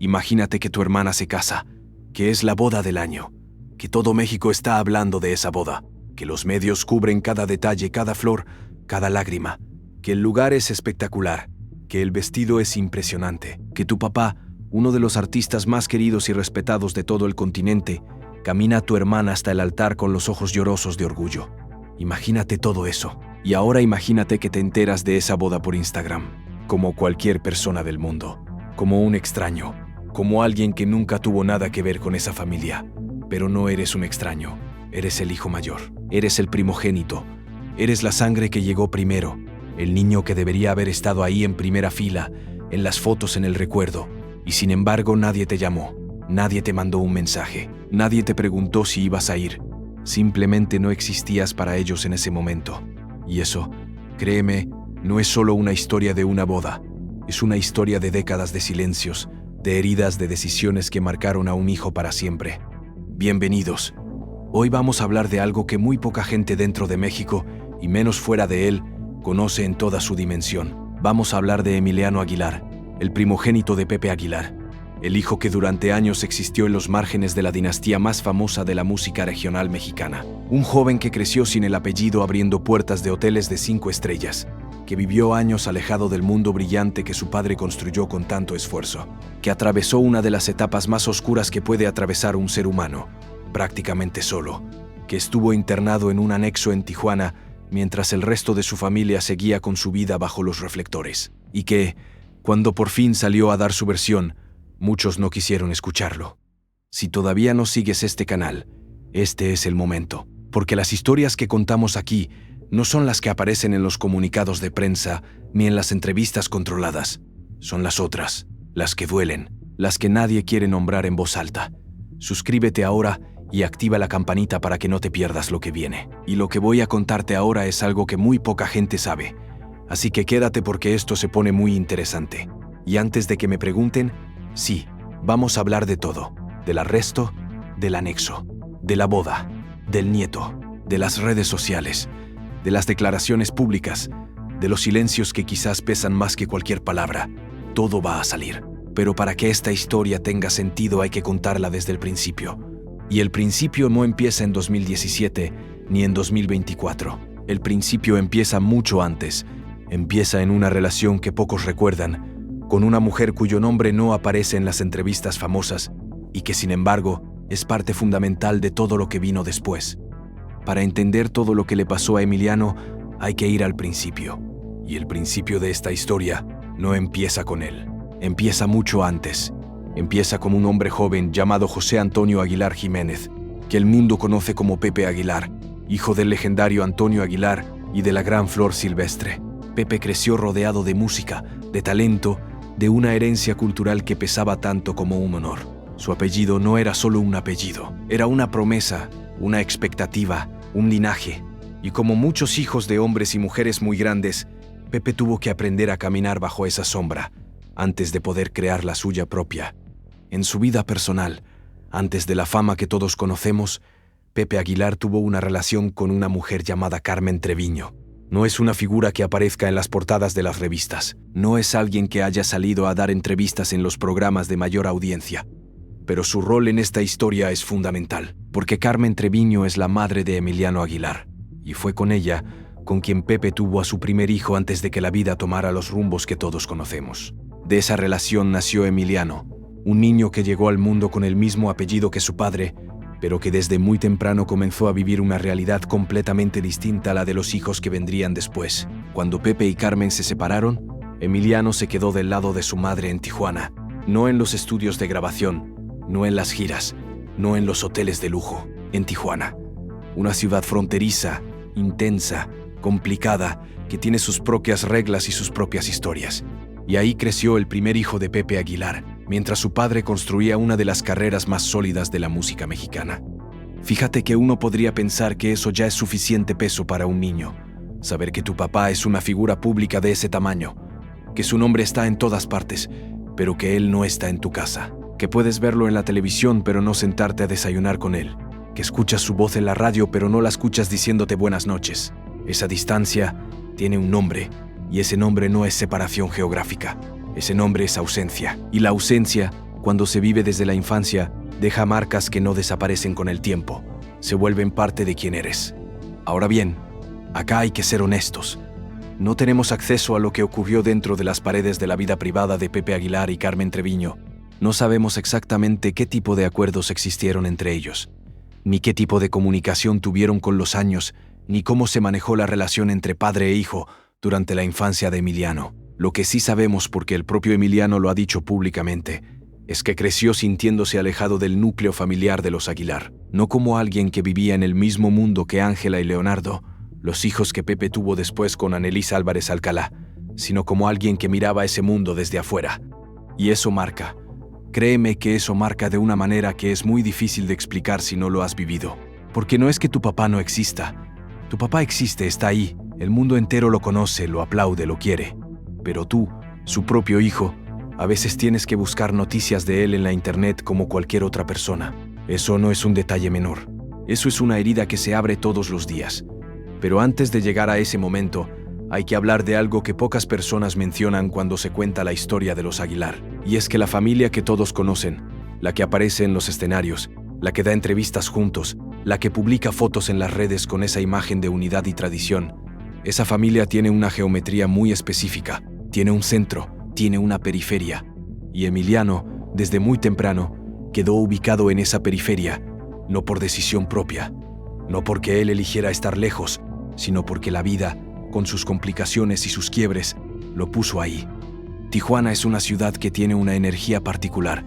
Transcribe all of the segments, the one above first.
Imagínate que tu hermana se casa, que es la boda del año, que todo México está hablando de esa boda, que los medios cubren cada detalle, cada flor, cada lágrima, que el lugar es espectacular, que el vestido es impresionante, que tu papá, uno de los artistas más queridos y respetados de todo el continente, camina a tu hermana hasta el altar con los ojos llorosos de orgullo. Imagínate todo eso. Y ahora imagínate que te enteras de esa boda por Instagram, como cualquier persona del mundo, como un extraño, como alguien que nunca tuvo nada que ver con esa familia. Pero no eres un extraño, eres el hijo mayor, eres el primogénito, eres la sangre que llegó primero, el niño que debería haber estado ahí en primera fila, en las fotos, en el recuerdo. Y sin embargo nadie te llamó, nadie te mandó un mensaje, nadie te preguntó si ibas a ir. Simplemente no existías para ellos en ese momento. Y eso, créeme, no es solo una historia de una boda, es una historia de décadas de silencios, de heridas, de decisiones que marcaron a un hijo para siempre. Bienvenidos. Hoy vamos a hablar de algo que muy poca gente dentro de México, y menos fuera de él, conoce en toda su dimensión. Vamos a hablar de Emiliano Aguilar, el primogénito de Pepe Aguilar, el hijo que durante años existió en los márgenes de la dinastía más famosa de la música regional mexicana. Un joven que creció sin el apellido abriendo puertas de hoteles de 5 estrellas, que vivió años alejado del mundo brillante que su padre construyó con tanto esfuerzo, que atravesó una de las etapas más oscuras que puede atravesar un ser humano, prácticamente solo, que estuvo internado en un anexo en Tijuana mientras el resto de su familia seguía con su vida bajo los reflectores, y que, cuando por fin salió a dar su versión, muchos no quisieron escucharlo. Si todavía no sigues este canal, este es el momento, porque las historias que contamos aquí no son las que aparecen en los comunicados de prensa ni en las entrevistas controladas. Son las otras, las que duelen, las que nadie quiere nombrar en voz alta. Suscríbete ahora y activa la campanita para que no te pierdas lo que viene. Y lo que voy a contarte ahora es algo que muy poca gente sabe, así que quédate porque esto se pone muy interesante. Y antes de que me pregunten, sí, vamos a hablar de todo, del arresto, del anexo, de la boda, del nieto, de las redes sociales, de las declaraciones públicas, de los silencios que quizás pesan más que cualquier palabra. Todo va a salir. Pero para que esta historia tenga sentido hay que contarla desde el principio. Y el principio no empieza en 2017 ni en 2024. El principio empieza mucho antes. Empieza en una relación que pocos recuerdan, con una mujer cuyo nombre no aparece en las entrevistas famosas y que, sin embargo, es parte fundamental de todo lo que vino después. Para entender todo lo que le pasó a Emiliano, hay que ir al principio. Y el principio de esta historia no empieza con él. Empieza mucho antes. Empieza como un hombre joven llamado José Antonio Aguilar Jiménez, que el mundo conoce como Pepe Aguilar, hijo del legendario Antonio Aguilar y de la gran Flor Silvestre. Pepe creció rodeado de música, de talento, de una herencia cultural que pesaba tanto como un honor. Su apellido no era solo un apellido, era una promesa, una expectativa, un linaje. Y como muchos hijos de hombres y mujeres muy grandes, Pepe tuvo que aprender a caminar bajo esa sombra, antes de poder crear la suya propia. En su vida personal, antes de la fama que todos conocemos, Pepe Aguilar tuvo una relación con una mujer llamada Carmen Treviño. No es una figura que aparezca en las portadas de las revistas. No es alguien que haya salido a dar entrevistas en los programas de mayor audiencia. Pero su rol en esta historia es fundamental, porque Carmen Treviño es la madre de Emiliano Aguilar, y fue con ella con quien Pepe tuvo a su primer hijo antes de que la vida tomara los rumbos que todos conocemos. De esa relación nació Emiliano, un niño que llegó al mundo con el mismo apellido que su padre, pero que desde muy temprano comenzó a vivir una realidad completamente distinta a la de los hijos que vendrían después. Cuando Pepe y Carmen se separaron, Emiliano se quedó del lado de su madre en Tijuana, no en los estudios de grabación, no en las giras, no en los hoteles de lujo, en Tijuana, una ciudad fronteriza, intensa, complicada, que tiene sus propias reglas y sus propias historias. Y ahí creció el primer hijo de Pepe Aguilar, mientras su padre construía una de las carreras más sólidas de la música mexicana. Fíjate que uno podría pensar que eso ya es suficiente peso para un niño, saber que tu papá es una figura pública de ese tamaño, que su nombre está en todas partes, pero que él no está en tu casa, que puedes verlo en la televisión pero no sentarte a desayunar con él, que escuchas su voz en la radio pero no la escuchas diciéndote buenas noches. Esa distancia tiene un nombre, y ese nombre no es separación geográfica. Ese nombre es ausencia, y la ausencia Cuando se vive desde la infancia, deja marcas que no desaparecen con el tiempo, se vuelven parte de quien eres. Ahora bien, acá hay que ser honestos. No tenemos acceso a lo que ocurrió dentro de las paredes de la vida privada de Pepe Aguilar y Carmen Treviño. No sabemos exactamente qué tipo de acuerdos existieron entre ellos, ni qué tipo de comunicación tuvieron con los años, ni cómo se manejó la relación entre padre e hijo durante la infancia de Emiliano. Lo que sí sabemos, porque el propio Emiliano lo ha dicho públicamente, es que creció sintiéndose alejado del núcleo familiar de los Aguilar, no como alguien que vivía en el mismo mundo que Ángela y Leonardo, los hijos que Pepe tuvo después con Annelise Álvarez Alcalá, sino como alguien que miraba ese mundo desde afuera. Y eso marca. Créeme que eso marca de una manera que es muy difícil de explicar si no lo has vivido. Porque no es que tu papá no exista. Tu papá existe, está ahí, el mundo entero lo conoce, lo aplaude, lo quiere. Pero tú, su propio hijo, a veces tienes que buscar noticias de él en la internet como cualquier otra persona. Eso no es un detalle menor. Eso es una herida que se abre todos los días. Pero antes de llegar a ese momento, hay que hablar de algo que pocas personas mencionan cuando se cuenta la historia de los Aguilar. Y es que la familia que todos conocen, la que aparece en los escenarios, la que da entrevistas juntos, la que publica fotos en las redes con esa imagen de unidad y tradición, esa familia tiene una geometría muy específica, tiene un centro, tiene una periferia. Y Emiliano, desde muy temprano, quedó ubicado en esa periferia, no por decisión propia, no porque él eligiera estar lejos, sino porque la vida, con sus complicaciones y sus quiebres, lo puso ahí. Tijuana es una ciudad que tiene una energía particular,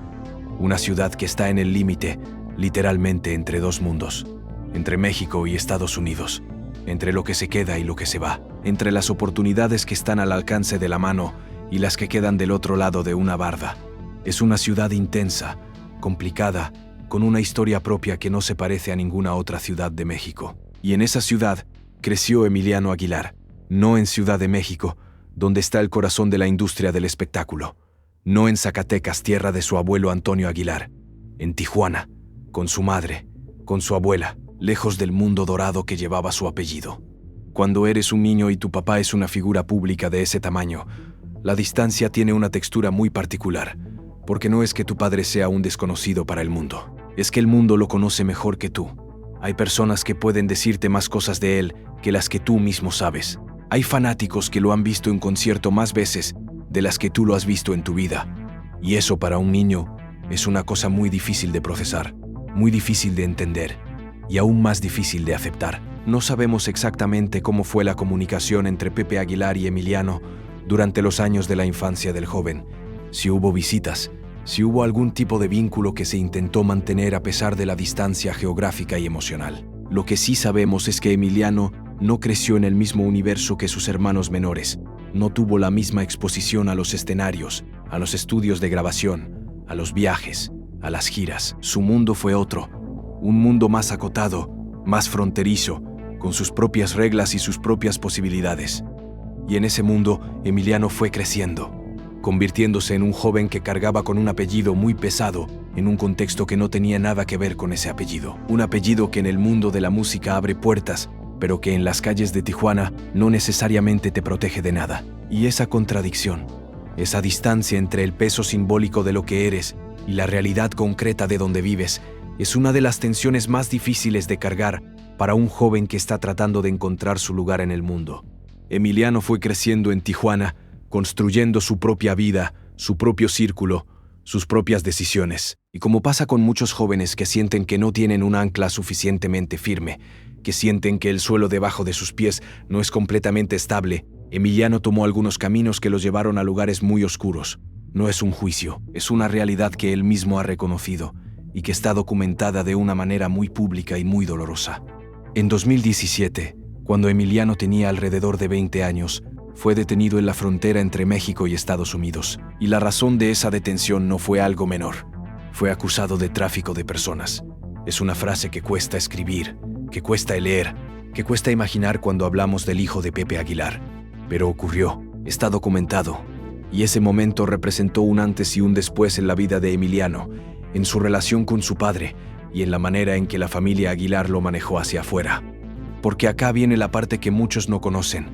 una ciudad que está en el límite, literalmente entre dos mundos, entre México y Estados Unidos, entre lo que se queda y lo que se va, entre las oportunidades que están al alcance de la mano y las que quedan del otro lado de una barda. Es una ciudad intensa, complicada, con una historia propia que no se parece a ninguna otra ciudad de México. Y en esa ciudad creció Emiliano Aguilar, no en Ciudad de México, donde está el corazón de la industria del espectáculo, no en Zacatecas, tierra de su abuelo Antonio Aguilar, en Tijuana, con su madre, con su abuela, lejos del mundo dorado que llevaba su apellido. Cuando eres un niño y tu papá es una figura pública de ese tamaño, la distancia tiene una textura muy particular, porque no es que tu padre sea un desconocido para el mundo, es que el mundo lo conoce mejor que tú. Hay personas que pueden decirte más cosas de él que las que tú mismo sabes. Hay fanáticos que lo han visto en concierto más veces de las que tú lo has visto en tu vida. Y eso para un niño es una cosa muy difícil de procesar, muy difícil de entender y aún más difícil de aceptar. No sabemos exactamente cómo fue la comunicación entre Pepe Aguilar y Emiliano durante los años de la infancia del joven, si hubo visitas, si hubo algún tipo de vínculo que se intentó mantener a pesar de la distancia geográfica y emocional. Lo que sí sabemos es que Emiliano no creció en el mismo universo que sus hermanos menores, no tuvo la misma exposición a los escenarios, a los estudios de grabación, a los viajes, a las giras. Su mundo fue otro, un mundo más acotado, más fronterizo, con sus propias reglas y sus propias posibilidades. Y en ese mundo, Emiliano fue creciendo, convirtiéndose en un joven que cargaba con un apellido muy pesado en un contexto que no tenía nada que ver con ese apellido. Un apellido que en el mundo de la música abre puertas, pero que en las calles de Tijuana no necesariamente te protege de nada. Y esa contradicción, esa distancia entre el peso simbólico de lo que eres y la realidad concreta de donde vives, es una de las tensiones más difíciles de cargar para un joven que está tratando de encontrar su lugar en el mundo. Emiliano fue creciendo en Tijuana, construyendo su propia vida, su propio círculo, sus propias decisiones. Y como pasa con muchos jóvenes que sienten que no tienen un ancla suficientemente firme, que sienten que el suelo debajo de sus pies no es completamente estable, Emiliano tomó algunos caminos que los llevaron a lugares muy oscuros. No es un juicio, es una realidad que él mismo ha reconocido y que está documentada de una manera muy pública y muy dolorosa. En 2017, cuando Emiliano tenía alrededor de 20 años, fue detenido en la frontera entre México y Estados Unidos, y la razón de esa detención no fue algo menor. Fue acusado de tráfico de personas. Es una frase que cuesta escribir, que cuesta leer, que cuesta imaginar cuando hablamos del hijo de Pepe Aguilar. Pero ocurrió, está documentado, y ese momento representó un antes y un después en la vida de Emiliano, en su relación con su padre y en la manera en que la familia Aguilar lo manejó hacia afuera. Porque acá viene la parte que muchos no conocen,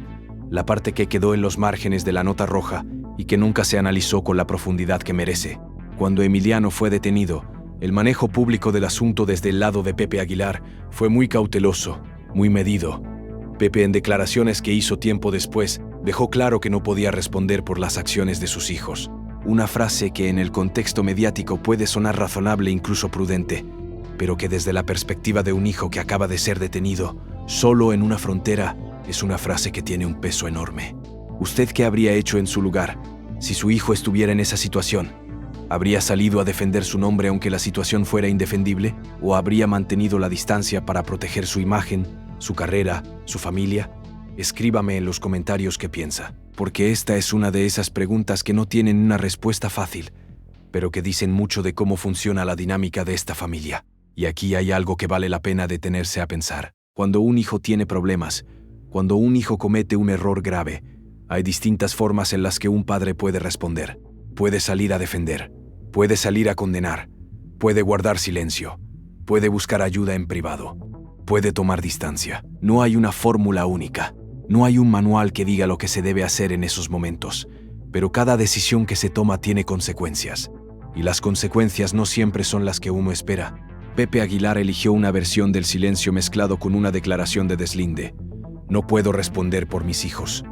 la parte que quedó en los márgenes de la nota roja y que nunca se analizó con la profundidad que merece. Cuando Emiliano fue detenido, el manejo público del asunto desde el lado de Pepe Aguilar fue muy cauteloso, muy medido. Pepe, en declaraciones que hizo tiempo después, dejó claro que no podía responder por las acciones de sus hijos. Una frase que en el contexto mediático puede sonar razonable e incluso prudente, pero que desde la perspectiva de un hijo que acaba de ser detenido, solo en una frontera, es una frase que tiene un peso enorme. ¿Usted qué habría hecho en su lugar si su hijo estuviera en esa situación? ¿Habría salido a defender su nombre aunque la situación fuera indefendible? ¿O habría mantenido la distancia para proteger su imagen, su carrera, su familia? Escríbame en los comentarios qué piensa, porque esta es una de esas preguntas que no tienen una respuesta fácil, pero que dicen mucho de cómo funciona la dinámica de esta familia. Y aquí hay algo que vale la pena detenerse a pensar. Cuando un hijo tiene problemas, cuando un hijo comete un error grave, hay distintas formas en las que un padre puede responder. Puede salir a defender, puede salir a condenar, puede guardar silencio, puede buscar ayuda en privado, puede tomar distancia. No hay una fórmula única, no hay un manual que diga lo que se debe hacer en esos momentos, pero cada decisión que se toma tiene consecuencias, y las consecuencias no siempre son las que uno espera. Pepe Aguilar eligió una versión del silencio mezclado con una declaración de deslinde. No puedo responder por mis hijos.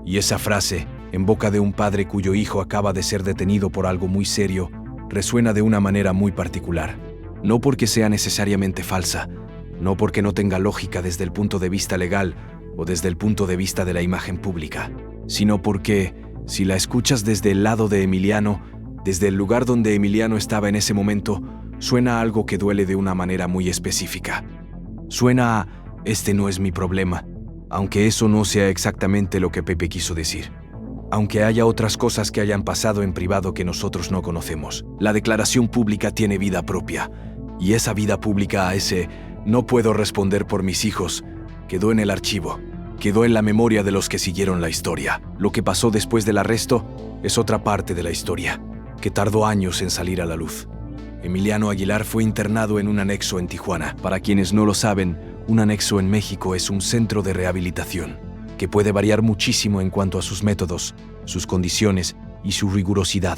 Y esa frase, en boca de un padre cuyo hijo acaba de ser detenido por algo muy serio, resuena de una manera muy particular. No porque sea necesariamente falsa, no porque no tenga lógica desde el punto de vista legal o desde el punto de vista de la imagen pública, sino porque, si la escuchas desde el lado de Emiliano, desde el lugar donde Emiliano estaba en ese momento, suena a algo que duele de una manera muy específica. Suena a, este no es mi problema, aunque eso no sea exactamente lo que Pepe quiso decir. Aunque haya otras cosas que hayan pasado en privado que nosotros no conocemos, la declaración pública tiene vida propia, y esa vida pública a ese no puedo responder por mis hijos quedó en el archivo, quedó en la memoria de los que siguieron la historia. Lo que pasó después del arresto es otra parte de la historia, que tardó años en salir a la luz. Emiliano Aguilar fue internado en un anexo en Tijuana. Para quienes no lo saben, un anexo en México es un centro de rehabilitación, que puede variar muchísimo en cuanto a sus métodos, sus condiciones y su rigurosidad.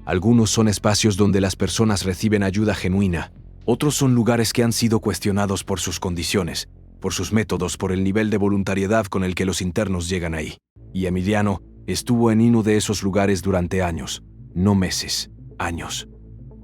Algunos son espacios donde las personas reciben ayuda genuina. Otros son lugares que han sido cuestionados por sus condiciones, por sus métodos, por el nivel de voluntariedad con el que los internos llegan ahí. Y Emiliano estuvo en uno de esos lugares durante años, no meses, años.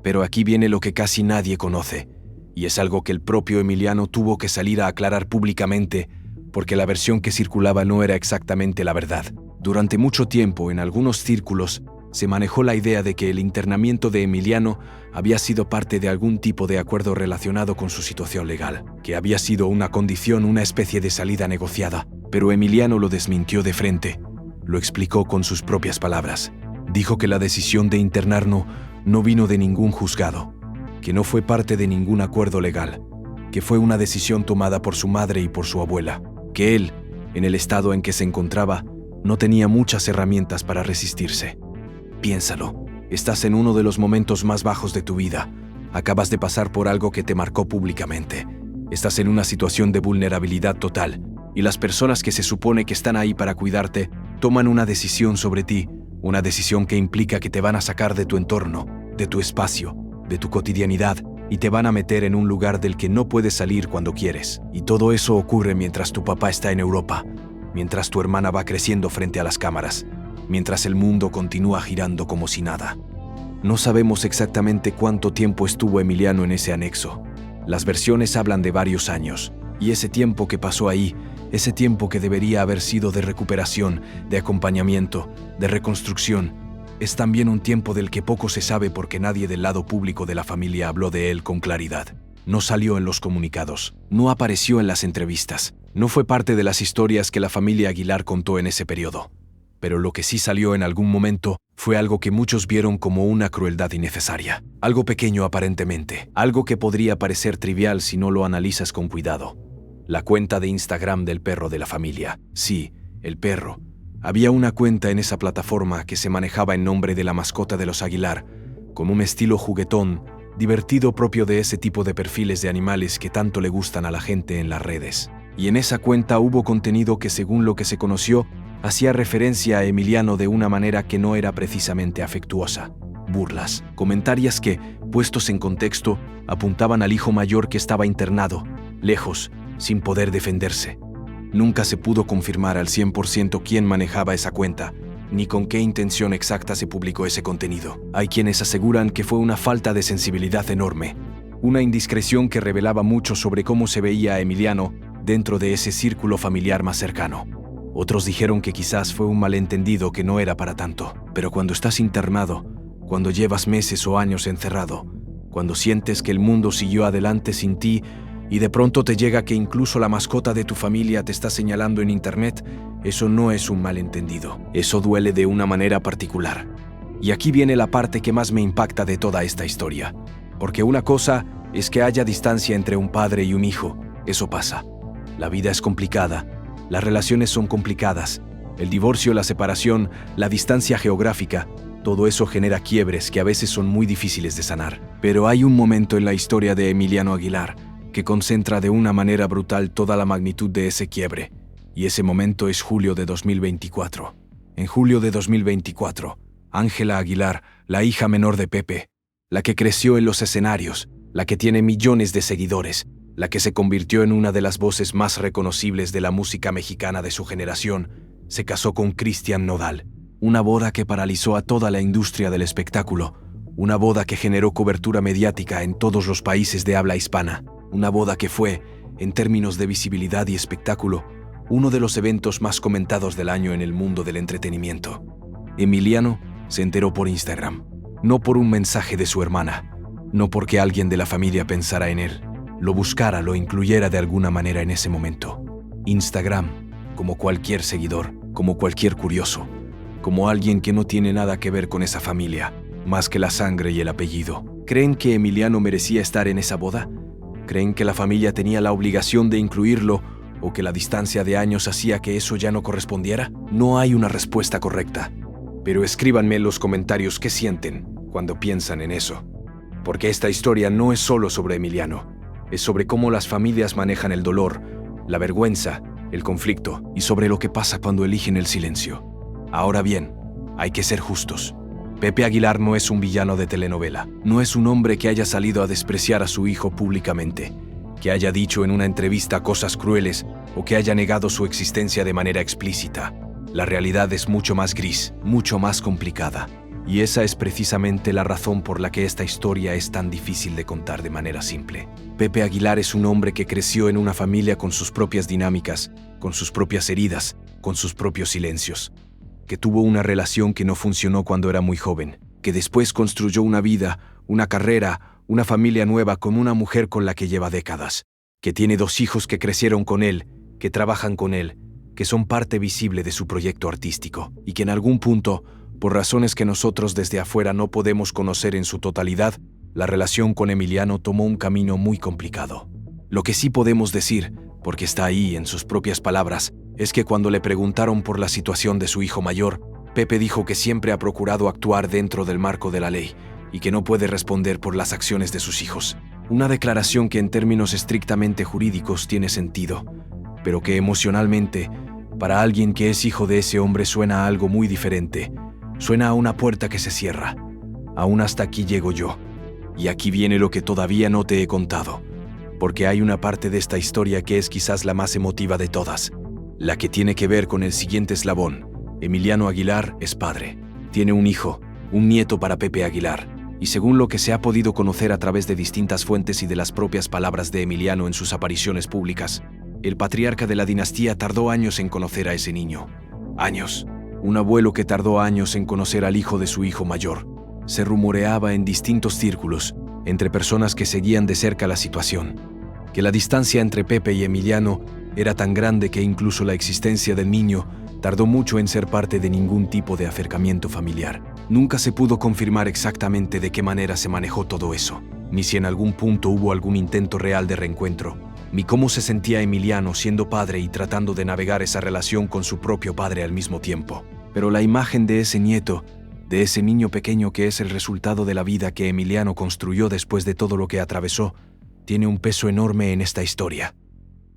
Pero aquí viene lo que casi nadie conoce, y es algo que el propio Emiliano tuvo que salir a aclarar públicamente, porque la versión que circulaba no era exactamente la verdad. Durante mucho tiempo, en algunos círculos, se manejó la idea de que el internamiento de Emiliano había sido parte de algún tipo de acuerdo relacionado con su situación legal, que había sido una condición, una especie de salida negociada. Pero Emiliano lo desmintió de frente, lo explicó con sus propias palabras. Dijo que la decisión de internarlo no vino de ningún juzgado, que no fue parte de ningún acuerdo legal, que fue una decisión tomada por su madre y por su abuela, que él, en el estado en que se encontraba, no tenía muchas herramientas para resistirse. Piénsalo, estás en uno de los momentos más bajos de tu vida, acabas de pasar por algo que te marcó públicamente, estás en una situación de vulnerabilidad total, y las personas que se supone que están ahí para cuidarte toman una decisión sobre ti, una decisión que implica que te van a sacar de tu entorno, de tu espacio, de tu cotidianidad, y te van a meter en un lugar del que no puedes salir cuando quieres. Y todo eso ocurre mientras tu papá está en Europa, mientras tu hermana va creciendo frente a las cámaras, mientras el mundo continúa girando como si nada. No sabemos exactamente cuánto tiempo estuvo Emiliano en ese anexo. Las versiones hablan de varios años, y ese tiempo que pasó ahí, ese tiempo que debería haber sido de recuperación, de acompañamiento, de reconstrucción, es también un tiempo del que poco se sabe porque nadie del lado público de la familia habló de él con claridad. No salió en los comunicados, no apareció en las entrevistas, no fue parte de las historias que la familia Aguilar contó en ese periodo. Pero lo que sí salió en algún momento fue algo que muchos vieron como una crueldad innecesaria. Algo pequeño aparentemente, algo que podría parecer trivial si no lo analizas con cuidado. La cuenta de Instagram del perro de la familia. Sí, el perro. Había una cuenta en esa plataforma que se manejaba en nombre de la mascota de los Aguilar, con un estilo juguetón, divertido propio de ese tipo de perfiles de animales que tanto le gustan a la gente en las redes. Y en esa cuenta hubo contenido que, según lo que se conoció, hacía referencia a Emiliano de una manera que no era precisamente afectuosa. burlas, comentarios que, puestos en contexto, apuntaban al hijo mayor que estaba internado, lejos, sin poder defenderse. Nunca se pudo confirmar al 100% quién manejaba esa cuenta, ni con qué intención exacta se publicó ese contenido. Hay quienes aseguran que fue una falta de sensibilidad enorme, una indiscreción que revelaba mucho sobre cómo se veía a Emiliano dentro de ese círculo familiar más cercano. Otros dijeron que quizás fue un malentendido que no era para tanto, pero cuando estás internado, cuando llevas meses o años encerrado, cuando sientes que el mundo siguió adelante sin ti y de pronto te llega que incluso la mascota de tu familia te está señalando en internet, eso no es un malentendido. Eso duele de una manera particular. Y aquí viene la parte que más me impacta de toda esta historia. Porque una cosa es que haya distancia entre un padre y un hijo. Eso pasa. La vida es complicada. Las relaciones son complicadas. El divorcio, la separación, la distancia geográfica, todo eso genera quiebres que a veces son muy difíciles de sanar. Pero hay un momento en la historia de Emiliano Aguilar que concentra de una manera brutal toda la magnitud de ese quiebre. Y ese momento es julio de 2024. En julio de 2024, Ángela Aguilar, la hija menor de Pepe, la que creció en los escenarios, la que tiene millones de seguidores, la que se convirtió en una de las voces más reconocibles de la música mexicana de su generación, se casó con Cristian Nodal. Una boda que paralizó a toda la industria del espectáculo, una boda que generó cobertura mediática en todos los países de habla hispana, una boda que fue, en términos de visibilidad y espectáculo, uno de los eventos más comentados del año en el mundo del entretenimiento. Emiliano se enteró por Instagram, no por un mensaje de su hermana, no porque alguien de la familia pensara en él, lo buscara, lo incluyera de alguna manera en ese momento. Instagram, como cualquier seguidor, como cualquier curioso, como alguien que no tiene nada que ver con esa familia, más que la sangre y el apellido. ¿Creen que Emiliano merecía estar en esa boda? ¿Creen que la familia tenía la obligación de incluirlo o que la distancia de años hacía que eso ya no correspondiera? No hay una respuesta correcta, pero escríbanme en los comentarios qué sienten cuando piensan en eso. Porque esta historia no es solo sobre Emiliano, es sobre cómo las familias manejan el dolor, la vergüenza, el conflicto y sobre lo que pasa cuando eligen el silencio. Ahora bien, hay que ser justos. Pepe Aguilar no es un villano de telenovela, no es un hombre que haya salido a despreciar a su hijo públicamente, que haya dicho en una entrevista cosas crueles o que haya negado su existencia de manera explícita. La realidad es mucho más gris, mucho más complicada. Y esa es precisamente la razón por la que esta historia es tan difícil de contar de manera simple. Pepe Aguilar es un hombre que creció en una familia con sus propias dinámicas, con sus propias heridas, con sus propios silencios, que tuvo una relación que no funcionó cuando era muy joven, que después construyó una vida, una carrera, una familia nueva con una mujer con la que lleva décadas, que tiene 2 hijos que crecieron con él, que trabajan con él, que son parte visible de su proyecto artístico, y que en algún punto, por razones que nosotros desde afuera no podemos conocer en su totalidad, la relación con Emiliano tomó un camino muy complicado. Lo que sí podemos decir, porque está ahí en sus propias palabras, es que cuando le preguntaron por la situación de su hijo mayor, Pepe dijo que siempre ha procurado actuar dentro del marco de la ley y que no puede responder por las acciones de sus hijos. Una declaración que en términos estrictamente jurídicos tiene sentido, pero que emocionalmente, para alguien que es hijo de ese hombre, suena a algo muy diferente. Suena a una puerta que se cierra. Aún hasta aquí llego yo. Y aquí viene lo que todavía no te he contado, porque hay una parte de esta historia que es quizás la más emotiva de todas, la que tiene que ver con el siguiente eslabón. Emiliano Aguilar es padre. Tiene un hijo, un nieto para Pepe Aguilar, y según lo que se ha podido conocer a través de distintas fuentes y de las propias palabras de Emiliano en sus apariciones públicas, el patriarca de la dinastía tardó años en conocer a ese niño. Años. Un abuelo que tardó años en conocer al hijo de su hijo mayor. Se rumoreaba en distintos círculos, entre personas que seguían de cerca la situación, que la distancia entre Pepe y Emiliano era tan grande que incluso la existencia del niño tardó mucho en ser parte de ningún tipo de acercamiento familiar. Nunca se pudo confirmar exactamente de qué manera se manejó todo eso, ni si en algún punto hubo algún intento real de reencuentro, ni cómo se sentía Emiliano siendo padre y tratando de navegar esa relación con su propio padre al mismo tiempo. Pero la imagen de ese nieto, de ese niño pequeño que es el resultado de la vida que Emiliano construyó después de todo lo que atravesó, tiene un peso enorme en esta historia.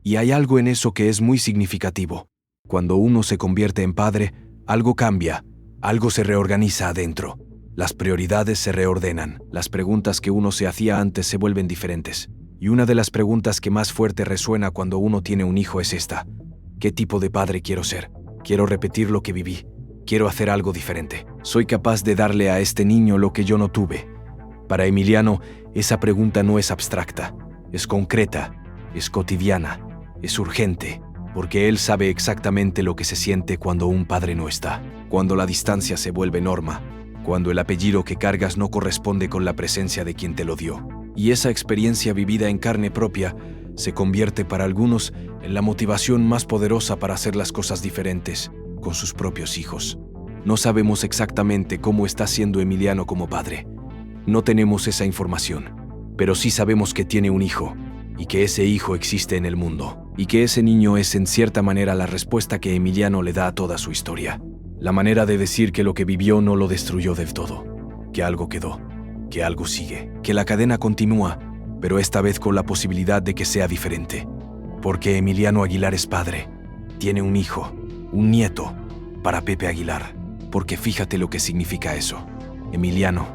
Y hay algo en eso que es muy significativo. Cuando uno se convierte en padre, algo cambia, algo se reorganiza adentro. Las prioridades se reordenan, las preguntas que uno se hacía antes se vuelven diferentes. Y una de las preguntas que más fuerte resuena cuando uno tiene un hijo es esta: ¿qué tipo de padre quiero ser? ¿Quiero repetir lo que viví? ¿Quiero hacer algo diferente? ¿Soy capaz de darle a este niño lo que yo no tuve? Para Emiliano, esa pregunta no es abstracta, es concreta, es cotidiana, es urgente, porque él sabe exactamente lo que se siente cuando un padre no está, cuando la distancia se vuelve norma, cuando el apellido que cargas no corresponde con la presencia de quien te lo dio. Y esa experiencia vivida en carne propia se convierte para algunos en la motivación más poderosa para hacer las cosas diferentes con sus propios hijos. No sabemos exactamente cómo está siendo Emiliano como padre. No tenemos esa información, pero sí sabemos que tiene un hijo y que ese hijo existe en el mundo y que ese niño es en cierta manera la respuesta que Emiliano le da a toda su historia. La manera de decir que lo que vivió no lo destruyó del todo, que algo quedó, que algo sigue, que la cadena continúa, pero esta vez con la posibilidad de que sea diferente. Porque Emiliano Aguilar es padre, tiene un hijo, un nieto, para Pepe Aguilar. Porque fíjate lo que significa eso. Emiliano,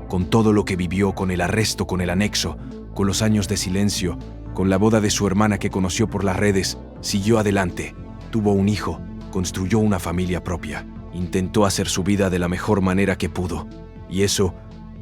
con todo lo que vivió, con el arresto, con el anexo, con los años de silencio, con la boda de su hermana que conoció por las redes, siguió adelante, tuvo un hijo, construyó una familia propia, intentó hacer su vida de la mejor manera que pudo. Y eso,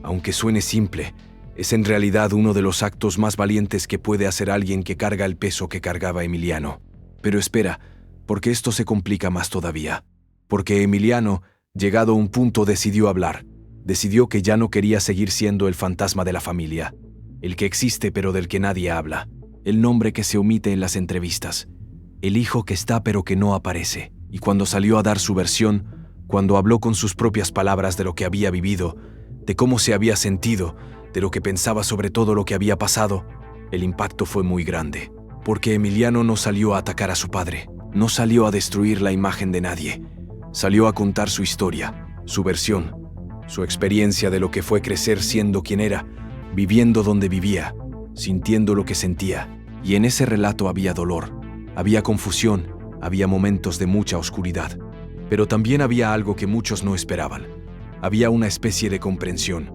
aunque suene simple, es en realidad uno de los actos más valientes que puede hacer alguien que carga el peso que cargaba Emiliano. Pero espera, porque esto se complica más todavía. Porque Emiliano, llegado a un punto, decidió hablar. Decidió que ya no quería seguir siendo el fantasma de la familia, el que existe pero del que nadie habla, el nombre que se omite en las entrevistas, el hijo que está pero que no aparece. Y cuando salió a dar su versión, cuando habló con sus propias palabras de lo que había vivido, de cómo se había sentido, de lo que pensaba sobre todo lo que había pasado, el impacto fue muy grande. Porque Emiliano no salió a atacar a su padre, no salió a destruir la imagen de nadie, salió a contar su historia, su versión, su experiencia de lo que fue crecer siendo quien era, viviendo donde vivía, sintiendo lo que sentía. Y en ese relato había dolor, había confusión, había momentos de mucha oscuridad. Pero también había algo que muchos no esperaban. Había una especie de comprensión,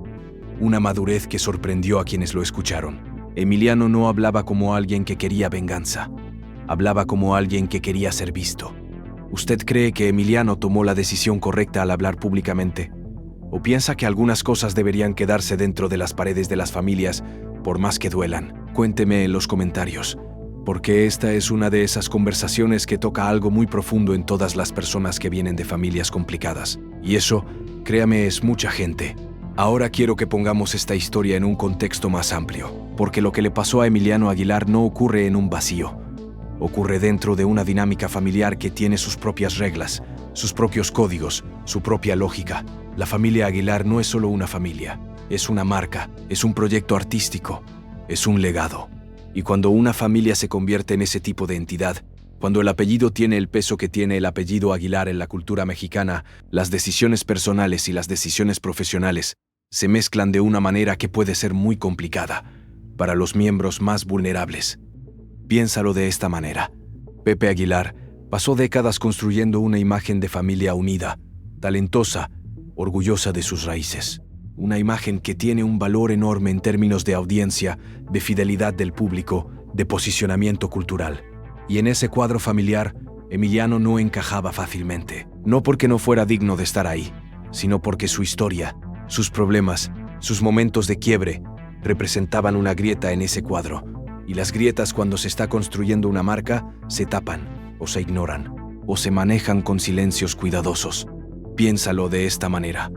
una madurez que sorprendió a quienes lo escucharon. Emiliano no hablaba como alguien que quería venganza, hablaba como alguien que quería ser visto. ¿Usted cree que Emiliano tomó la decisión correcta al hablar públicamente? ¿O piensa que algunas cosas deberían quedarse dentro de las paredes de las familias, por más que duelan? Cuénteme en los comentarios, porque esta es una de esas conversaciones que toca algo muy profundo en todas las personas que vienen de familias complicadas. Y eso, créame, es mucha gente. Ahora quiero que pongamos esta historia en un contexto más amplio, porque lo que le pasó a Emiliano Aguilar no ocurre en un vacío. Ocurre dentro de una dinámica familiar que tiene sus propias reglas, sus propios códigos, su propia lógica. La familia Aguilar no es solo una familia, es una marca, es un proyecto artístico, es un legado. Y cuando una familia se convierte en ese tipo de entidad, cuando el apellido tiene el peso que tiene el apellido Aguilar en la cultura mexicana, las decisiones personales y las decisiones profesionales se mezclan de una manera que puede ser muy complicada para los miembros más vulnerables. Piénsalo de esta manera. Pepe Aguilar pasó décadas construyendo una imagen de familia unida, talentosa, orgullosa de sus raíces. Una imagen que tiene un valor enorme en términos de audiencia, de fidelidad del público, de posicionamiento cultural. Y en ese cuadro familiar, Emiliano no encajaba fácilmente. No porque no fuera digno de estar ahí, sino porque su historia, sus problemas, sus momentos de quiebre, representaban una grieta en ese cuadro. Y las grietas, cuando se está construyendo una marca, se tapan, o se ignoran, o se manejan con silencios cuidadosos. Piénsalo de esta manera.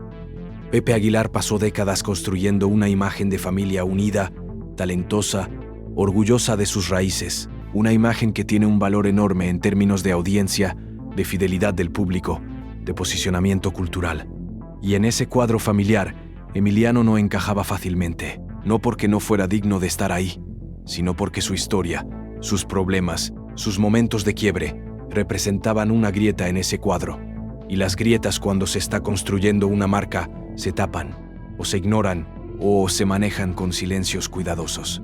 Pepe Aguilar pasó décadas construyendo una imagen de familia unida, talentosa, orgullosa de sus raíces. Una imagen que tiene un valor enorme en términos de audiencia, de fidelidad del público, de posicionamiento cultural. Y en ese cuadro familiar, Emiliano no encajaba fácilmente, no porque no fuera digno de estar ahí, sino porque su historia, sus problemas, sus momentos de quiebre, representaban una grieta en ese cuadro. Y las grietas, cuando se está construyendo una marca, se tapan, o se ignoran, o se manejan con silencios cuidadosos.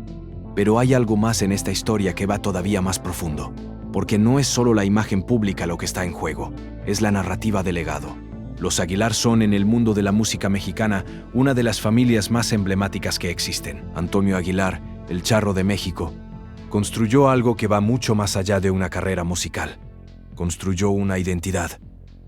Pero hay algo más en esta historia que va todavía más profundo, porque no es solo la imagen pública lo que está en juego, es la narrativa del legado. Los Aguilar son, en el mundo de la música mexicana, una de las familias más emblemáticas que existen. Antonio Aguilar, el Charro de México, construyó algo que va mucho más allá de una carrera musical. Construyó una identidad,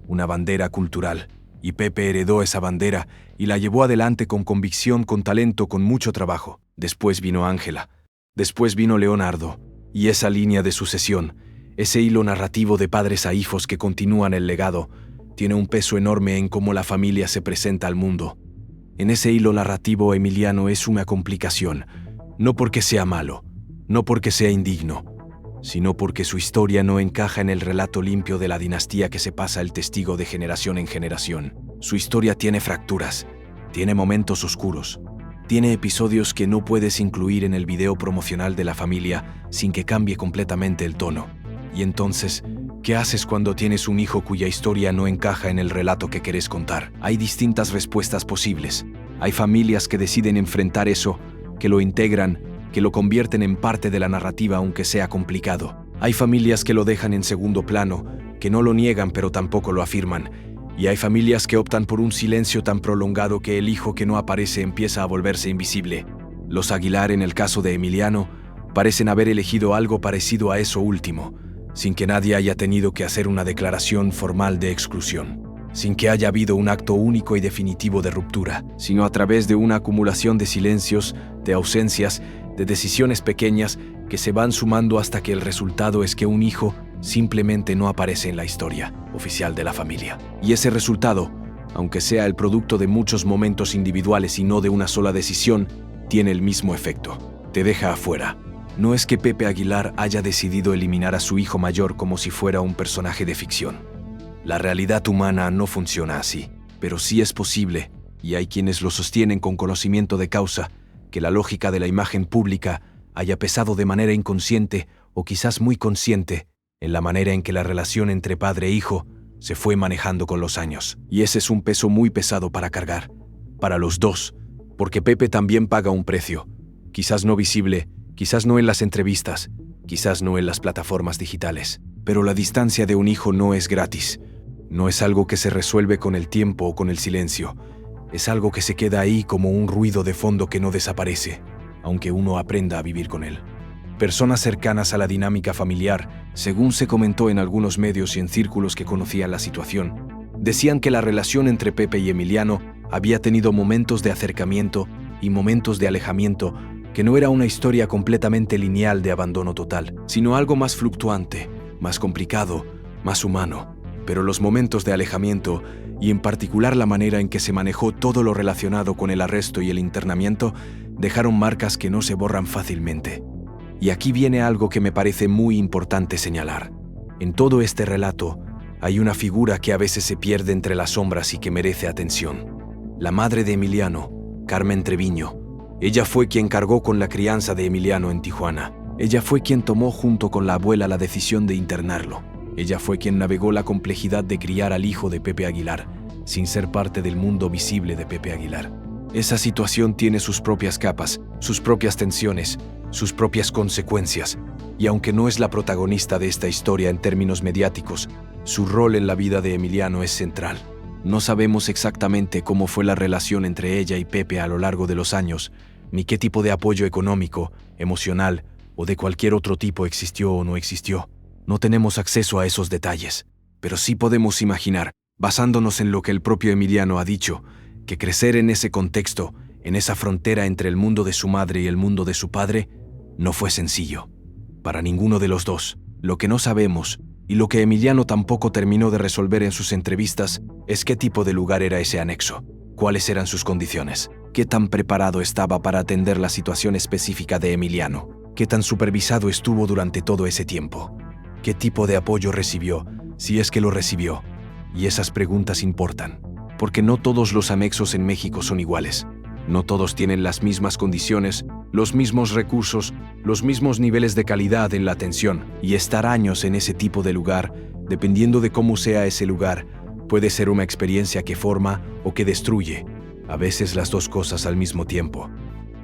una bandera cultural, y Pepe heredó esa bandera y la llevó adelante con convicción, con talento, con mucho trabajo. Después vino Ángela, después vino Leonardo, y esa línea de sucesión, ese hilo narrativo de padres a hijos que continúan el legado, tiene un peso enorme en cómo la familia se presenta al mundo. En ese hilo narrativo, Emiliano es una complicación, no porque sea malo, no porque sea indigno, sino porque su historia no encaja en el relato limpio de la dinastía que se pasa el testigo de generación en generación. Su historia tiene fracturas, tiene momentos oscuros, tiene episodios que no puedes incluir en el video promocional de la familia sin que cambie completamente el tono. Y entonces, ¿qué haces cuando tienes un hijo cuya historia no encaja en el relato que querés contar? Hay distintas respuestas posibles. Hay familias que deciden enfrentar eso, que lo integran, que lo convierten en parte de la narrativa aunque sea complicado. Hay familias que lo dejan en segundo plano, que no lo niegan pero tampoco lo afirman. Y hay familias que optan por un silencio tan prolongado que el hijo que no aparece empieza a volverse invisible. Los Aguilar, en el caso de Emiliano, parecen haber elegido algo parecido a eso último, sin que nadie haya tenido que hacer una declaración formal de exclusión, sin que haya habido un acto único y definitivo de ruptura, sino a través de una acumulación de silencios, de ausencias, de decisiones pequeñas que se van sumando hasta que el resultado es que un hijo simplemente no aparece en la historia oficial de la familia. Y ese resultado, aunque sea el producto de muchos momentos individuales y no de una sola decisión, tiene el mismo efecto. Te deja afuera. No es que Pepe Aguilar haya decidido eliminar a su hijo mayor como si fuera un personaje de ficción. La realidad humana no funciona así, pero sí es posible, y hay quienes lo sostienen con conocimiento de causa, que la lógica de la imagen pública haya pesado de manera inconsciente o quizás muy consciente en la manera en que la relación entre padre e hijo se fue manejando con los años. Y ese es un peso muy pesado para cargar, para los dos, porque Pepe también paga un precio, quizás no visible, quizás no en las entrevistas, quizás no en las plataformas digitales, pero la distancia de un hijo no es gratis, no es algo que se resuelve con el tiempo o con el silencio, es algo que se queda ahí como un ruido de fondo que no desaparece, aunque uno aprenda a vivir con él. Personas cercanas a la dinámica familiar, según se comentó en algunos medios y en círculos que conocían la situación, decían que la relación entre Pepe y Emiliano había tenido momentos de acercamiento y momentos de alejamiento, que no era una historia completamente lineal de abandono total, sino algo más fluctuante, más complicado, más humano. Pero los momentos de alejamiento, y en particular la manera en que se manejó todo lo relacionado con el arresto y el internamiento, dejaron marcas que no se borran fácilmente. Y aquí viene algo que me parece muy importante señalar. En todo este relato, hay una figura que a veces se pierde entre las sombras y que merece atención. La madre de Emiliano, Carmen Treviño. Ella fue quien cargó con la crianza de Emiliano en Tijuana. Ella fue quien tomó junto con la abuela la decisión de internarlo. Ella fue quien navegó la complejidad de criar al hijo de Pepe Aguilar, sin ser parte del mundo visible de Pepe Aguilar. Esa situación tiene sus propias capas, sus propias tensiones, sus propias consecuencias, y aunque no es la protagonista de esta historia en términos mediáticos, su rol en la vida de Emiliano es central. No sabemos exactamente cómo fue la relación entre ella y Pepe a lo largo de los años, ni qué tipo de apoyo económico, emocional o de cualquier otro tipo existió o no existió. No tenemos acceso a esos detalles, pero sí podemos imaginar, basándonos en lo que el propio Emiliano ha dicho, que crecer en ese contexto, en esa frontera entre el mundo de su madre y el mundo de su padre, no fue sencillo. Para ninguno de los dos. Lo que no sabemos, y lo que Emiliano tampoco terminó de resolver en sus entrevistas, es qué tipo de lugar era ese anexo, cuáles eran sus condiciones, qué tan preparado estaba para atender la situación específica de Emiliano, qué tan supervisado estuvo durante todo ese tiempo, qué tipo de apoyo recibió, si es que lo recibió. Y esas preguntas importan, porque no todos los anexos en México son iguales. No todos tienen las mismas condiciones, los mismos recursos, los mismos niveles de calidad en la atención, y estar años en ese tipo de lugar, dependiendo de cómo sea ese lugar, puede ser una experiencia que forma o que destruye, a veces las dos cosas al mismo tiempo.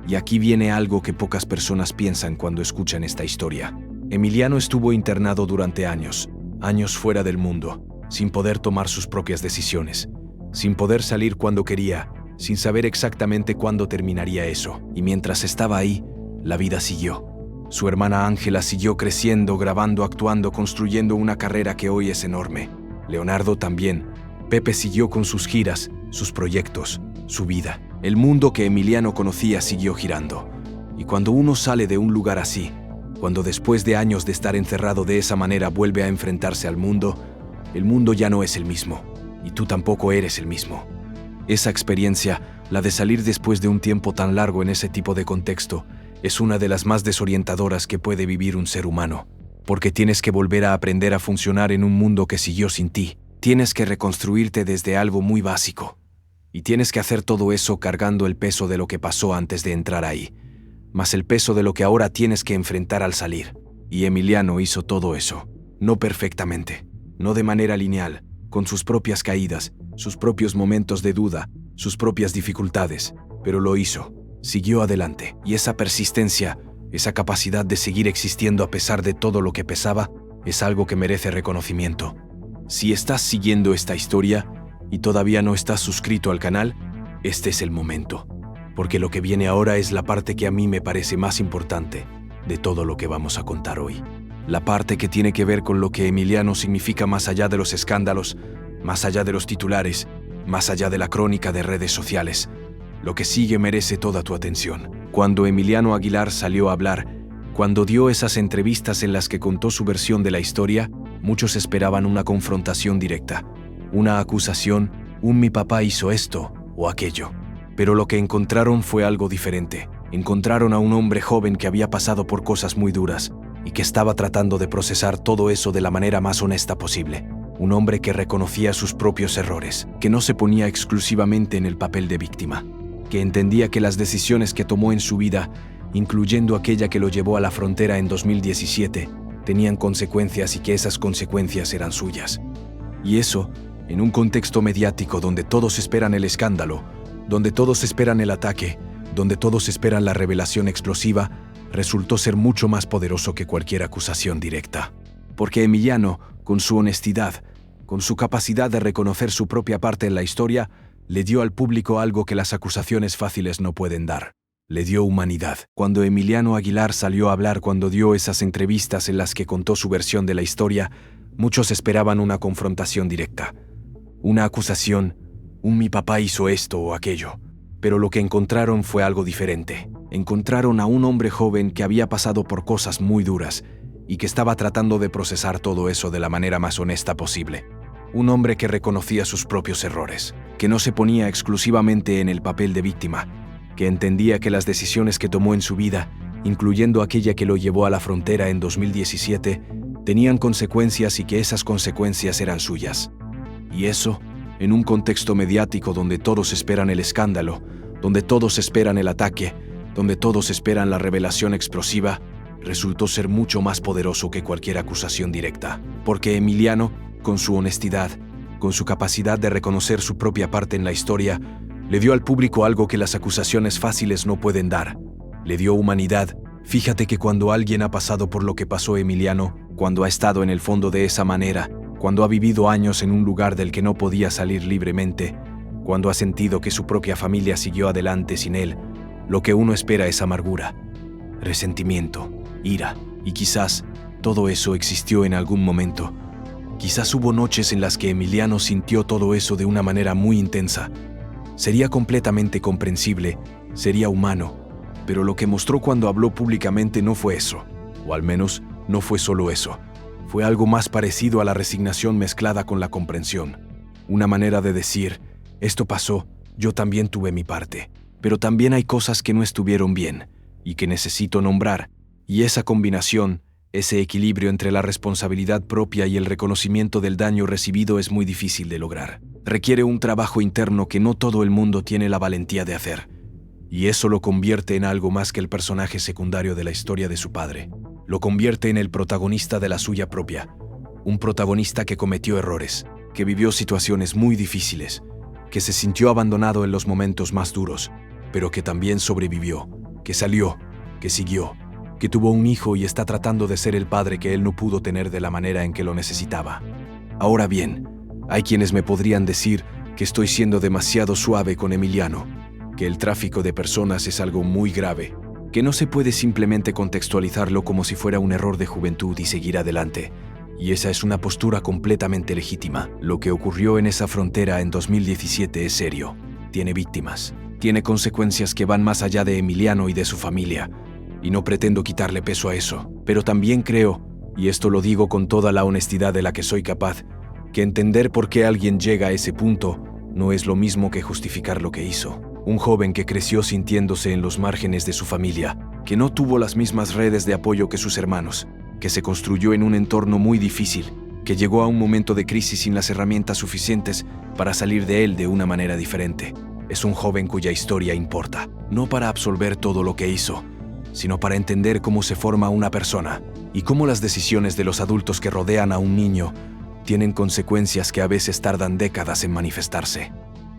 Y aquí viene algo que pocas personas piensan cuando escuchan esta historia. Emiliano estuvo internado durante años fuera del mundo, sin poder tomar sus propias decisiones, sin poder salir cuando quería, sin saber exactamente cuándo terminaría eso. Y mientras estaba ahí, la vida siguió. Su hermana Ángela siguió creciendo, grabando, actuando, construyendo una carrera que hoy es enorme. Leonardo también. Pepe siguió con sus giras, sus proyectos, su vida. El mundo que Emiliano conocía siguió girando. Y cuando uno sale de un lugar así, cuando después de años de estar encerrado de esa manera vuelve a enfrentarse al mundo, el mundo ya no es el mismo. Y tú tampoco eres el mismo. Esa experiencia, la de salir después de un tiempo tan largo en ese tipo de contexto, es una de las más desorientadoras que puede vivir un ser humano. Porque tienes que volver a aprender a funcionar en un mundo que siguió sin ti. Tienes que reconstruirte desde algo muy básico. Y tienes que hacer todo eso cargando el peso de lo que pasó antes de entrar ahí, más el peso de lo que ahora tienes que enfrentar al salir. Y Emiliano hizo todo eso. No perfectamente, no de manera lineal, con sus propias caídas, sus propios momentos de duda, sus propias dificultades, pero lo hizo. Siguió adelante. Y esa persistencia, esa capacidad de seguir existiendo a pesar de todo lo que pesaba, es algo que merece reconocimiento. Si estás siguiendo esta historia y todavía no estás suscrito al canal, este es el momento. Porque lo que viene ahora es la parte que a mí me parece más importante de todo lo que vamos a contar hoy. La parte que tiene que ver con lo que Emiliano significa más allá de los escándalos, más allá de los titulares, más allá de la crónica de redes sociales. Lo que sigue merece toda tu atención. Cuando Emiliano Aguilar salió a hablar, cuando dio esas entrevistas en las que contó su versión de la historia, muchos esperaban una confrontación directa, una acusación, mi papá hizo esto o aquello. Pero lo que encontraron fue algo diferente. Encontraron a un hombre joven que había pasado por cosas muy duras y que estaba tratando de procesar todo eso de la manera más honesta posible. Un hombre que reconocía sus propios errores, que no se ponía exclusivamente en el papel de víctima, que entendía que las decisiones que tomó en su vida, incluyendo aquella que lo llevó a la frontera en 2017, tenían consecuencias y que esas consecuencias eran suyas. Y eso, en un contexto mediático donde todos esperan el escándalo, donde todos esperan el ataque, donde todos esperan la revelación explosiva, resultó ser mucho más poderoso que cualquier acusación directa. Porque Emiliano, con su honestidad, con su capacidad de reconocer su propia parte en la historia, le dio al público algo que las acusaciones fáciles no pueden dar. Le dio humanidad. Cuando Emiliano Aguilar salió a hablar, cuando dio esas entrevistas en las que contó su versión de la historia, muchos esperaban una confrontación directa. Una acusación, mi papá hizo esto o aquello. Pero lo que encontraron fue algo diferente. Encontraron a un hombre joven que había pasado por cosas muy duras y que estaba tratando de procesar todo eso de la manera más honesta posible. Un hombre que reconocía sus propios errores, que no se ponía exclusivamente en el papel de víctima, que entendía que las decisiones que tomó en su vida, incluyendo aquella que lo llevó a la frontera en 2017, tenían consecuencias y que esas consecuencias eran suyas. Y eso, en un contexto mediático donde todos esperan el escándalo, donde todos esperan el ataque, donde todos esperan la revelación explosiva, resultó ser mucho más poderoso que cualquier acusación directa. Porque Emiliano, con su honestidad, con su capacidad de reconocer su propia parte en la historia, le dio al público algo que las acusaciones fáciles no pueden dar. Le dio humanidad. Fíjate que cuando alguien ha pasado por lo que pasó Emiliano, cuando ha estado en el fondo de esa manera, cuando ha vivido años en un lugar del que no podía salir libremente, cuando ha sentido que su propia familia siguió adelante sin él, lo que uno espera es amargura, resentimiento, ira, y quizás todo eso existió en algún momento. Quizás hubo noches en las que Emiliano sintió todo eso de una manera muy intensa. Sería completamente comprensible, sería humano, pero lo que mostró cuando habló públicamente no fue eso, o al menos no fue solo eso. Fue algo más parecido a la resignación mezclada con la comprensión. Una manera de decir, esto pasó, yo también tuve mi parte, pero también hay cosas que no estuvieron bien y que necesito nombrar, y esa combinación, ese equilibrio entre la responsabilidad propia y el reconocimiento del daño recibido es muy difícil de lograr. Requiere un trabajo interno que no todo el mundo tiene la valentía de hacer, y eso lo convierte en algo más que el personaje secundario de la historia de su padre. Lo convierte en el protagonista de la suya propia, un protagonista que cometió errores, que vivió situaciones muy difíciles, que se sintió abandonado en los momentos más duros, pero que también sobrevivió, que salió, que siguió, que tuvo un hijo y está tratando de ser el padre que él no pudo tener de la manera en que lo necesitaba. Ahora bien, hay quienes me podrían decir, que estoy siendo demasiado suave con Emiliano, que el tráfico de personas es algo muy grave, que no se puede simplemente contextualizarlo como si fuera un error de juventud y seguir adelante. Y esa es una postura completamente legítima. Lo que ocurrió en esa frontera en 2017 es serio. Tiene víctimas. Tiene consecuencias que van más allá de Emiliano y de su familia. Y no pretendo quitarle peso a eso. Pero también creo, y esto lo digo con toda la honestidad de la que soy capaz, que entender por qué alguien llega a ese punto no es lo mismo que justificar lo que hizo. Un joven que creció sintiéndose en los márgenes de su familia, que no tuvo las mismas redes de apoyo que sus hermanos, que se construyó en un entorno muy difícil, que llegó a un momento de crisis sin las herramientas suficientes para salir de él de una manera diferente. Es un joven cuya historia importa, no para absolver todo lo que hizo, sino para entender cómo se forma una persona y cómo las decisiones de los adultos que rodean a un niño tienen consecuencias que a veces tardan décadas en manifestarse.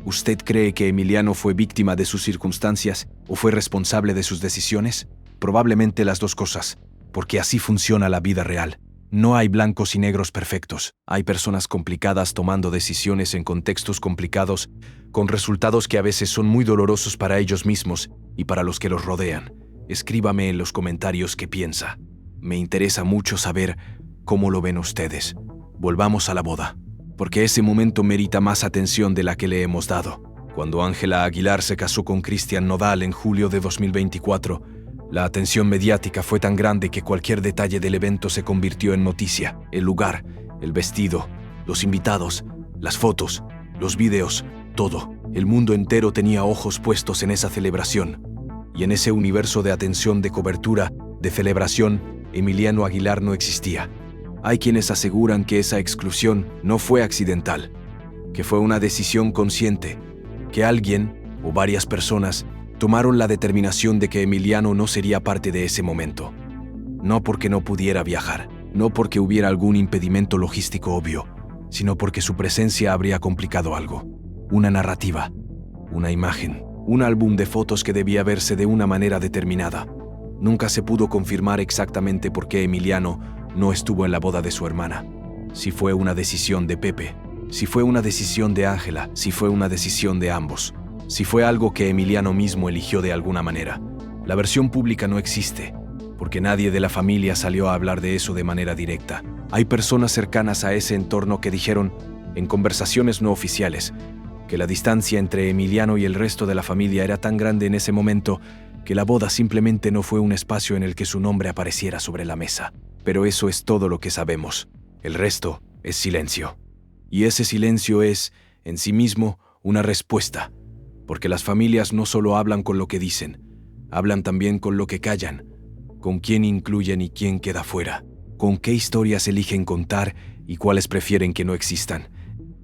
¿Usted cree que Emiliano fue víctima de sus circunstancias o fue responsable de sus decisiones? Probablemente las dos cosas, porque así funciona la vida real. No hay blancos y negros perfectos. Hay personas complicadas tomando decisiones en contextos complicados, con resultados que a veces son muy dolorosos para ellos mismos y para los que los rodean. Escríbame en los comentarios qué piensa. Me interesa mucho saber cómo lo ven ustedes. Volvamos a la boda, porque ese momento merita más atención de la que le hemos dado. Cuando Ángela Aguilar se casó con Cristian Nodal en julio de 2024, la atención mediática fue tan grande que cualquier detalle del evento se convirtió en noticia. El lugar, el vestido, los invitados, las fotos, los videos, todo. El mundo entero tenía ojos puestos en esa celebración. Y en ese universo de atención, de cobertura, de celebración, Emiliano Aguilar no existía. Hay quienes aseguran que esa exclusión no fue accidental, que fue una decisión consciente, que alguien o varias personas tomaron la determinación de que Emiliano no sería parte de ese momento. No porque no pudiera viajar, no porque hubiera algún impedimento logístico obvio, sino porque su presencia habría complicado algo. Una narrativa, una imagen, un álbum de fotos que debía verse de una manera determinada. Nunca se pudo confirmar exactamente por qué Emiliano no estuvo en la boda de su hermana. Si fue una decisión de Pepe, si fue una decisión de Ángela, si fue una decisión de ambos, si fue algo que Emiliano mismo eligió de alguna manera. La versión pública no existe, porque nadie de la familia salió a hablar de eso de manera directa. Hay personas cercanas a ese entorno que dijeron, en conversaciones no oficiales, que la distancia entre Emiliano y el resto de la familia era tan grande en ese momento que la boda simplemente no fue un espacio en el que su nombre apareciera sobre la mesa. Pero eso es todo lo que sabemos. El resto es silencio. Y ese silencio es, en sí mismo, una respuesta. Porque las familias no solo hablan con lo que dicen, hablan también con lo que callan, con quién incluyen y quién queda fuera, con qué historias eligen contar y cuáles prefieren que no existan.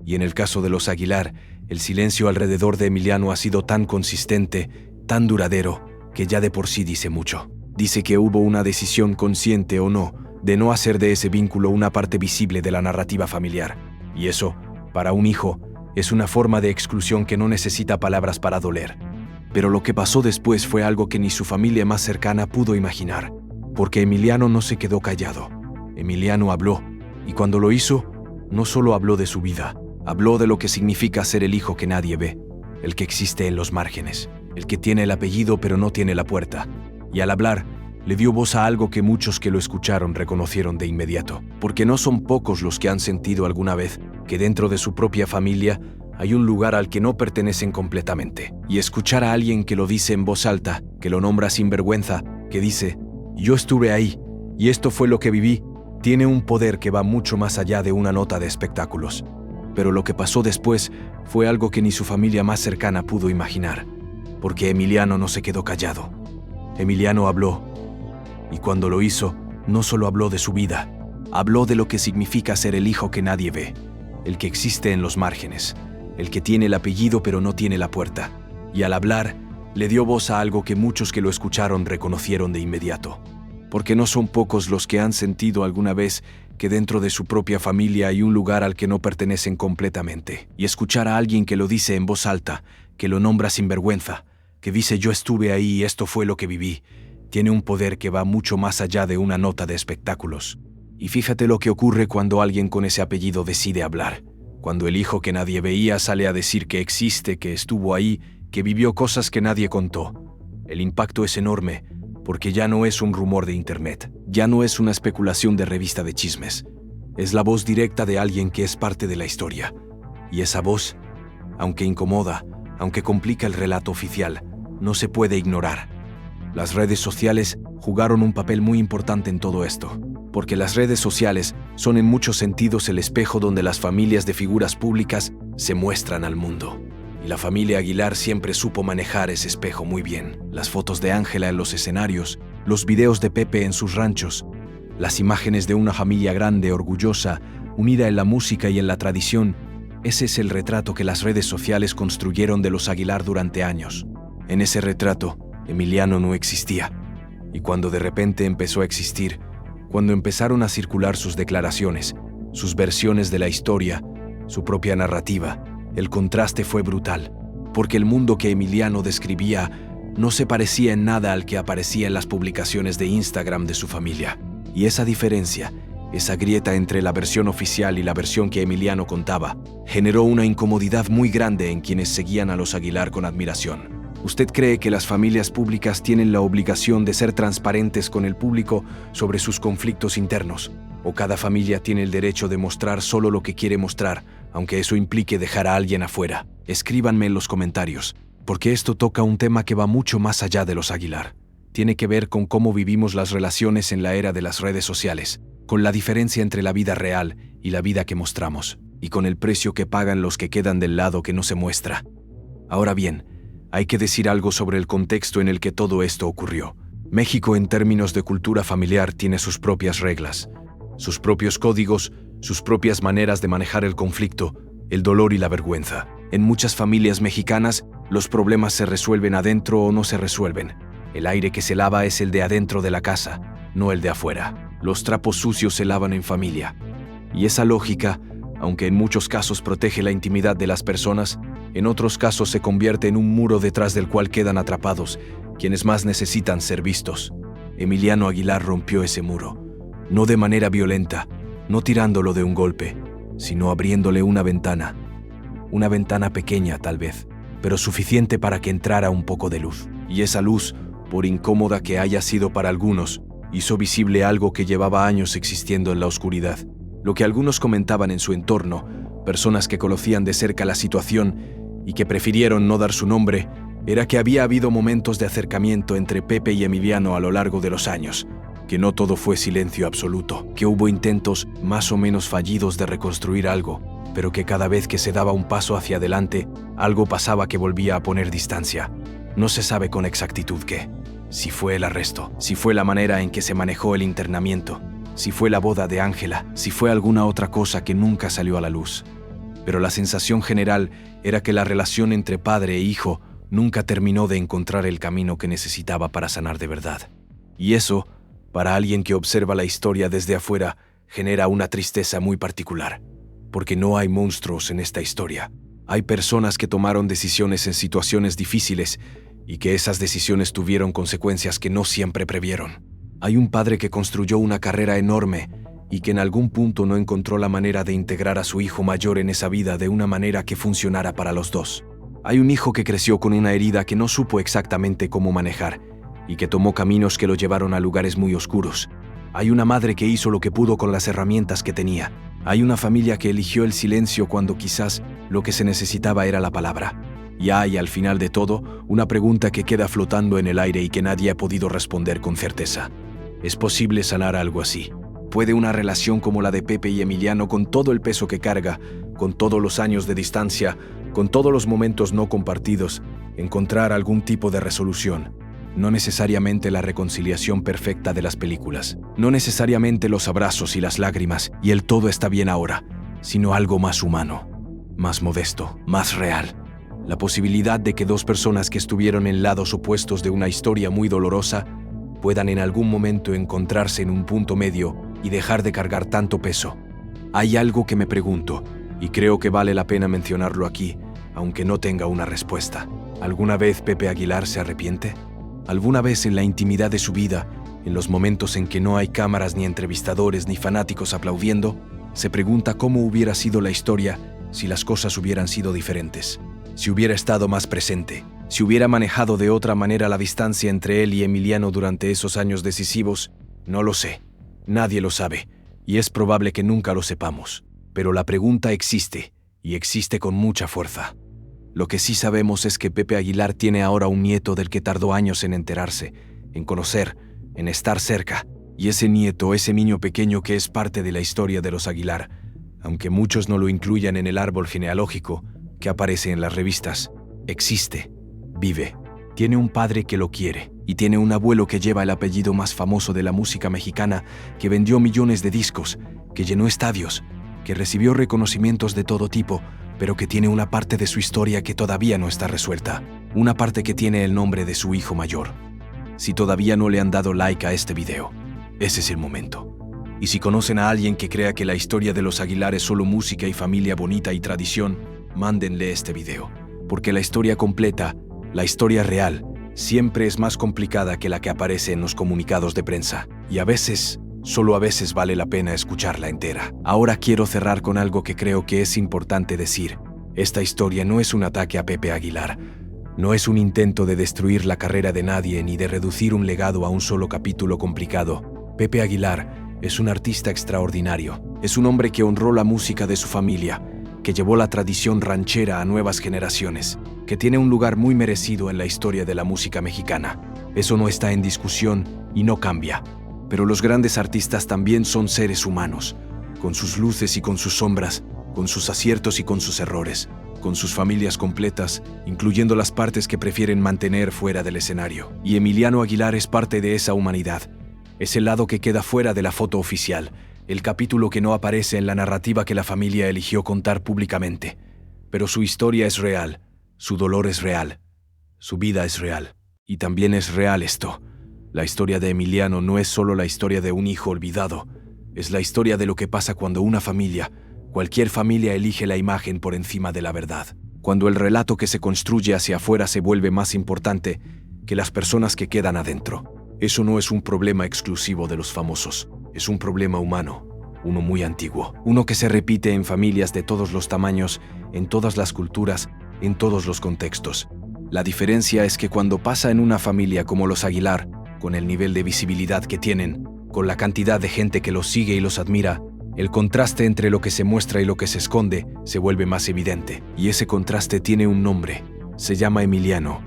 Y en el caso de los Aguilar, el silencio alrededor de Emiliano ha sido tan consistente, tan duradero, que ya de por sí dice mucho. Dice que hubo una decisión consciente o no, de no hacer de ese vínculo una parte visible de la narrativa familiar. Y eso, para un hijo, es una forma de exclusión que no necesita palabras para doler. Pero lo que pasó después fue algo que ni su familia más cercana pudo imaginar, porque Emiliano no se quedó callado. Emiliano habló, y cuando lo hizo, no solo habló de su vida, habló de lo que significa ser el hijo que nadie ve, el que existe en los márgenes, el que tiene el apellido pero no tiene la puerta. Y al hablar, le dio voz a algo que muchos que lo escucharon reconocieron de inmediato, porque no son pocos los que han sentido alguna vez que dentro de su propia familia hay un lugar al que no pertenecen completamente. Y escuchar a alguien que lo dice en voz alta, que lo nombra sin vergüenza, que dice, yo estuve ahí, y esto fue lo que viví, tiene un poder que va mucho más allá de una nota de espectáculos. Pero lo que pasó después fue algo que ni su familia más cercana pudo imaginar, porque Emiliano no se quedó callado. Emiliano habló. Y cuando lo hizo, no solo habló de su vida, habló de lo que significa ser el hijo que nadie ve, el que existe en los márgenes, el que tiene el apellido pero no tiene la puerta. Y al hablar, le dio voz a algo que muchos que lo escucharon reconocieron de inmediato. Porque no son pocos los que han sentido alguna vez que dentro de su propia familia hay un lugar al que no pertenecen completamente. Y escuchar a alguien que lo dice en voz alta, que lo nombra sin vergüenza, que dice yo estuve ahí y esto fue lo que viví, tiene un poder que va mucho más allá de una nota de espectáculos. Y fíjate lo que ocurre cuando alguien con ese apellido decide hablar. Cuando el hijo que nadie veía sale a decir que existe, que estuvo ahí, que vivió cosas que nadie contó. El impacto es enorme, porque ya no es un rumor de internet, ya no es una especulación de revista de chismes. Es la voz directa de alguien que es parte de la historia. Y esa voz, aunque incomoda, aunque complica el relato oficial, no se puede ignorar. Las redes sociales jugaron un papel muy importante en todo esto, porque las redes sociales son en muchos sentidos el espejo donde las familias de figuras públicas se muestran al mundo. Y la familia Aguilar siempre supo manejar ese espejo muy bien. Las fotos de Ángela en los escenarios, los videos de Pepe en sus ranchos, las imágenes de una familia grande, orgullosa, unida en la música y en la tradición. Ese es el retrato que las redes sociales construyeron de los Aguilar durante años. En ese retrato, Emiliano no existía. Y cuando de repente empezó a existir, cuando empezaron a circular sus declaraciones, sus versiones de la historia, su propia narrativa, el contraste fue brutal, porque el mundo que Emiliano describía no se parecía en nada al que aparecía en las publicaciones de Instagram de su familia. Y esa diferencia, esa grieta entre la versión oficial y la versión que Emiliano contaba, generó una incomodidad muy grande en quienes seguían a los Aguilar con admiración. ¿Usted cree que las familias públicas tienen la obligación de ser transparentes con el público sobre sus conflictos internos? ¿O cada familia tiene el derecho de mostrar solo lo que quiere mostrar, aunque eso implique dejar a alguien afuera? Escríbanme en los comentarios, porque esto toca un tema que va mucho más allá de los Aguilar. Tiene que ver con cómo vivimos las relaciones en la era de las redes sociales, con la diferencia entre la vida real y la vida que mostramos, y con el precio que pagan los que quedan del lado que no se muestra. Ahora bien, hay que decir algo sobre el contexto en el que todo esto ocurrió. México, en términos de cultura familiar, tiene sus propias reglas, sus propios códigos, sus propias maneras de manejar el conflicto, el dolor y la vergüenza. En muchas familias mexicanas, los problemas se resuelven adentro o no se resuelven. El aire que se lava es el de adentro de la casa, no el de afuera. Los trapos sucios se lavan en familia. Y esa lógica, aunque en muchos casos protege la intimidad de las personas, en otros casos se convierte en un muro detrás del cual quedan atrapados quienes más necesitan ser vistos. Emiliano Aguilar rompió ese muro, no de manera violenta, no tirándolo de un golpe, sino abriéndole una ventana pequeña tal vez, pero suficiente para que entrara un poco de luz. Y esa luz, por incómoda que haya sido para algunos, hizo visible algo que llevaba años existiendo en la oscuridad. Lo que algunos comentaban en su entorno, personas que conocían de cerca la situación y que prefirieron no dar su nombre, era que había habido momentos de acercamiento entre Pepe y Emiliano a lo largo de los años, que no todo fue silencio absoluto, que hubo intentos más o menos fallidos de reconstruir algo, pero que cada vez que se daba un paso hacia adelante, algo pasaba que volvía a poner distancia. No se sabe con exactitud qué. Si fue el arresto, si fue la manera en que se manejó el internamiento, si fue la boda de Ángela, si fue alguna otra cosa que nunca salió a la luz. Pero la sensación general era que la relación entre padre e hijo nunca terminó de encontrar el camino que necesitaba para sanar de verdad. Y eso, para alguien que observa la historia desde afuera, genera una tristeza muy particular, porque no hay monstruos en esta historia. Hay personas que tomaron decisiones en situaciones difíciles y que esas decisiones tuvieron consecuencias que no siempre previeron. Hay un padre que construyó una carrera enorme y que en algún punto no encontró la manera de integrar a su hijo mayor en esa vida de una manera que funcionara para los dos. Hay un hijo que creció con una herida que no supo exactamente cómo manejar y que tomó caminos que lo llevaron a lugares muy oscuros. Hay una madre que hizo lo que pudo con las herramientas que tenía. Hay una familia que eligió el silencio cuando quizás lo que se necesitaba era la palabra. Y hay, al final de todo, una pregunta que queda flotando en el aire y que nadie ha podido responder con certeza. ¿Es posible sanar algo así? ¿Puede una relación como la de Pepe y Emiliano, con todo el peso que carga, con todos los años de distancia, con todos los momentos no compartidos, encontrar algún tipo de resolución? No necesariamente la reconciliación perfecta de las películas, no necesariamente los abrazos y las lágrimas y el todo está bien ahora, sino algo más humano, más modesto, más real. La posibilidad de que dos personas que estuvieron en lados opuestos de una historia muy dolorosa puedan en algún momento encontrarse en un punto medio y dejar de cargar tanto peso. Hay algo que me pregunto, y creo que vale la pena mencionarlo aquí, aunque no tenga una respuesta. ¿Alguna vez Pepe Aguilar se arrepiente? ¿Alguna vez en la intimidad de su vida, en los momentos en que no hay cámaras ni entrevistadores ni fanáticos aplaudiendo, se pregunta cómo hubiera sido la historia si las cosas hubieran sido diferentes, si hubiera estado más presente, si hubiera manejado de otra manera la distancia entre él y Emiliano durante esos años decisivos. No lo sé, nadie lo sabe, y es probable que nunca lo sepamos. Pero la pregunta existe, y existe con mucha fuerza. Lo que sí sabemos es que Pepe Aguilar tiene ahora un nieto del que tardó años en enterarse, en conocer, en estar cerca. Y ese nieto, ese niño pequeño que es parte de la historia de los Aguilar, aunque muchos no lo incluyan en el árbol genealógico que aparece en las revistas, existe, vive, tiene un padre que lo quiere y tiene un abuelo que lleva el apellido más famoso de la música mexicana, que vendió millones de discos, que llenó estadios, que recibió reconocimientos de todo tipo, pero que tiene una parte de su historia que todavía no está resuelta, una parte que tiene el nombre de su hijo mayor. Si todavía no le han dado like a este video, ese es el momento. Y si conocen a alguien que crea que la historia de los Aguilar es solo música y familia bonita y tradición, mándenle este video. Porque la historia completa, la historia real, siempre es más complicada que la que aparece en los comunicados de prensa. Y a veces, solo a veces vale la pena escucharla entera. Ahora quiero cerrar con algo que creo que es importante decir. Esta historia no es un ataque a Pepe Aguilar. No es un intento de destruir la carrera de nadie ni de reducir un legado a un solo capítulo complicado. Pepe Aguilar es un artista extraordinario. Es un hombre que honró la música de su familia, que llevó la tradición ranchera a nuevas generaciones, que tiene un lugar muy merecido en la historia de la música mexicana. Eso no está en discusión y no cambia. Pero los grandes artistas también son seres humanos, con sus luces y con sus sombras, con sus aciertos y con sus errores, con sus familias completas, incluyendo las partes que prefieren mantener fuera del escenario. Y Emiliano Aguilar es parte de esa humanidad. Es el lado que queda fuera de la foto oficial, el capítulo que no aparece en la narrativa que la familia eligió contar públicamente. Pero su historia es real, su dolor es real, su vida es real. Y también es real esto. La historia de Emiliano no es solo la historia de un hijo olvidado, es la historia de lo que pasa cuando una familia, cualquier familia, elige la imagen por encima de la verdad. Cuando el relato que se construye hacia afuera se vuelve más importante que las personas que quedan adentro. Eso no es un problema exclusivo de los famosos, es un problema humano, uno muy antiguo, uno que se repite en familias de todos los tamaños, en todas las culturas, en todos los contextos. La diferencia es que cuando pasa en una familia como los Aguilar, con el nivel de visibilidad que tienen, con la cantidad de gente que los sigue y los admira, el contraste entre lo que se muestra y lo que se esconde se vuelve más evidente. Y ese contraste tiene un nombre, se llama Emiliano.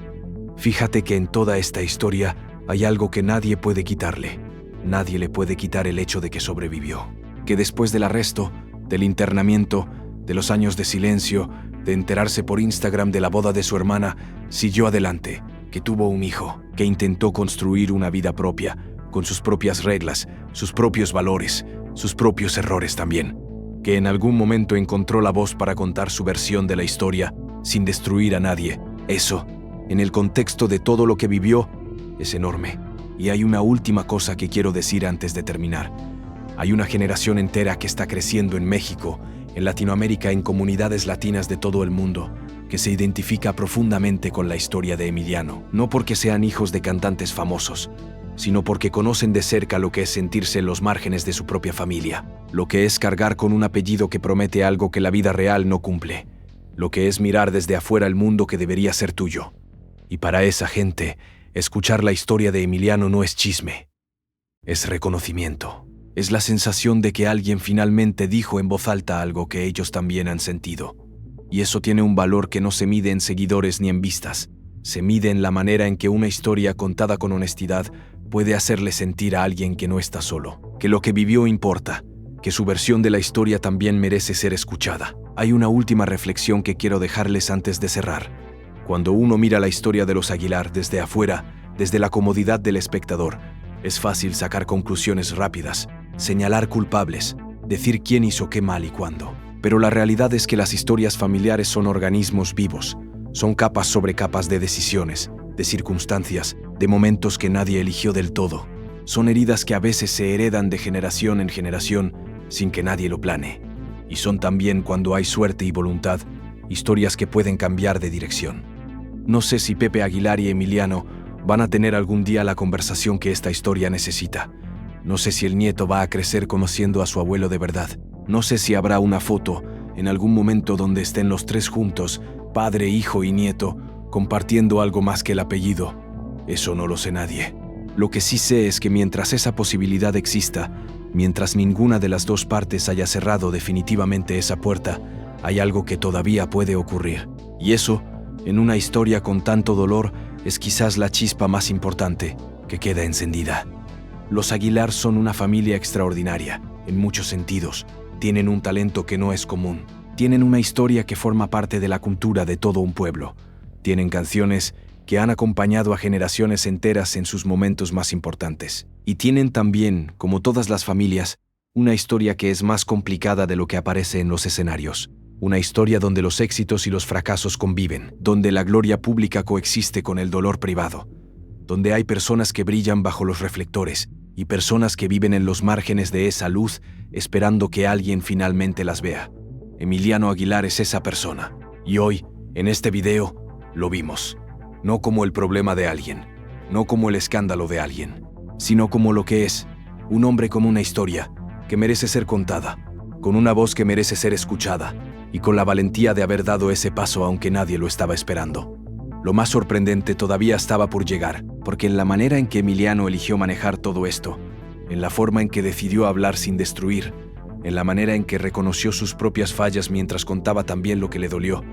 Fíjate que en toda esta historia hay algo que nadie puede quitarle. Nadie le puede quitar el hecho de que sobrevivió. Que después del arresto, del internamiento, de los años de silencio, de enterarse por Instagram de la boda de su hermana, siguió adelante, que tuvo un hijo, que intentó construir una vida propia, con sus propias reglas, sus propios valores, sus propios errores también. Que en algún momento encontró la voz para contar su versión de la historia, sin destruir a nadie. Eso, en el contexto de todo lo que vivió, es enorme. Y hay una última cosa que quiero decir antes de terminar. Hay una generación entera que está creciendo en México, en Latinoamérica, en comunidades latinas de todo el mundo, que se identifica profundamente con la historia de Emiliano, no porque sean hijos de cantantes famosos, sino porque conocen de cerca lo que es sentirse en los márgenes de su propia familia, lo que es cargar con un apellido que promete algo que la vida real no cumple, lo que es mirar desde afuera el mundo que debería ser tuyo. Y para esa gente, escuchar la historia de Emiliano no es chisme, es reconocimiento. Es la sensación de que alguien finalmente dijo en voz alta algo que ellos también han sentido. Y eso tiene un valor que no se mide en seguidores ni en vistas. Se mide en la manera en que una historia contada con honestidad puede hacerle sentir a alguien que no está solo, que lo que vivió importa, que su versión de la historia también merece ser escuchada. Hay una última reflexión que quiero dejarles antes de cerrar. Cuando uno mira la historia de los Aguilar desde afuera, desde la comodidad del espectador, es fácil sacar conclusiones rápidas, señalar culpables, decir quién hizo qué mal y cuándo. Pero la realidad es que las historias familiares son organismos vivos, son capas sobre capas de decisiones, de circunstancias, de momentos que nadie eligió del todo. Son heridas que a veces se heredan de generación en generación sin que nadie lo planee. Y son también, cuando hay suerte y voluntad, historias que pueden cambiar de dirección. No sé si Pepe Aguilar y Emiliano van a tener algún día la conversación que esta historia necesita. No sé si el nieto va a crecer conociendo a su abuelo de verdad. No sé si habrá una foto en algún momento donde estén los tres juntos, padre, hijo y nieto, compartiendo algo más que el apellido. Eso no lo sé nadie. Lo que sí sé es que mientras esa posibilidad exista, mientras ninguna de las dos partes haya cerrado definitivamente esa puerta, hay algo que todavía puede ocurrir. Y eso, en una historia con tanto dolor, es quizás la chispa más importante que queda encendida. Los Aguilar son una familia extraordinaria, en muchos sentidos. Tienen un talento que no es común. Tienen una historia que forma parte de la cultura de todo un pueblo. Tienen canciones que han acompañado a generaciones enteras en sus momentos más importantes. Y tienen también, como todas las familias, una historia que es más complicada de lo que aparece en los escenarios. Una historia donde los éxitos y los fracasos conviven, donde la gloria pública coexiste con el dolor privado, donde hay personas que brillan bajo los reflectores y personas que viven en los márgenes de esa luz esperando que alguien finalmente las vea. Emiliano Aguilar es esa persona. Y hoy, en este video, lo vimos. No como el problema de alguien, no como el escándalo de alguien, sino como lo que es, un hombre con una historia que merece ser contada, con una voz que merece ser escuchada y con la valentía de haber dado ese paso aunque nadie lo estaba esperando. Lo más sorprendente todavía estaba por llegar, porque en la manera en que Emiliano eligió manejar todo esto, en la forma en que decidió hablar sin destruir, en la manera en que reconoció sus propias fallas mientras contaba también lo que le dolió,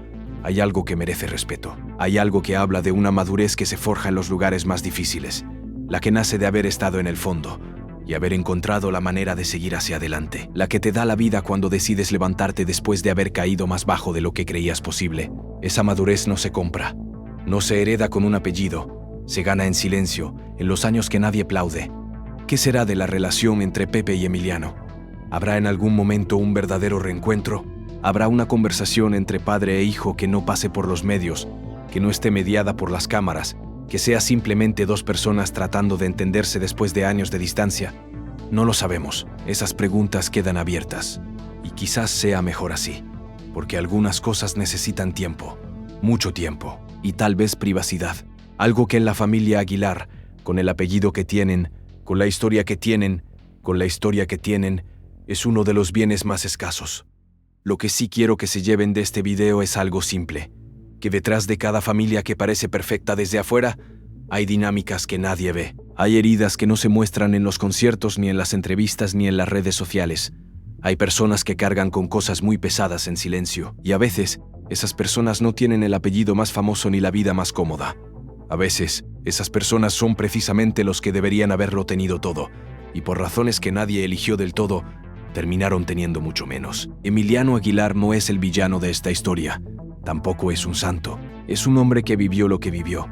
hay algo que merece respeto. Hay algo que habla de una madurez que se forja en los lugares más difíciles, la que nace de haber estado en el fondo y haber encontrado la manera de seguir hacia adelante, la que te da la vida cuando decides levantarte después de haber caído más bajo de lo que creías posible. Esa madurez no se compra, no se hereda con un apellido, se gana en silencio, en los años que nadie aplaude. ¿Qué será de la relación entre Pepe y Emiliano? ¿Habrá en algún momento un verdadero reencuentro? ¿Habrá una conversación entre padre e hijo que no pase por los medios, que no esté mediada por las cámaras, que sea simplemente dos personas tratando de entenderse después de años de distancia? No lo sabemos. Esas preguntas quedan abiertas. Y quizás sea mejor así, porque algunas cosas necesitan tiempo, mucho tiempo, y tal vez privacidad. Algo que en la familia Aguilar, con el apellido que tienen, con la historia que tienen, es uno de los bienes más escasos. Lo que sí quiero que se lleven de este video es algo simple, que detrás de cada familia que parece perfecta desde afuera, hay dinámicas que nadie ve. Hay heridas que no se muestran en los conciertos, ni en las entrevistas, ni en las redes sociales. Hay personas que cargan con cosas muy pesadas en silencio, y a veces, esas personas no tienen el apellido más famoso ni la vida más cómoda. A veces, esas personas son precisamente los que deberían haberlo tenido todo, y por razones que nadie eligió del todo, terminaron teniendo mucho menos. Emiliano Aguilar no es el villano de esta historia. Tampoco es un santo. Es un hombre que vivió lo que vivió,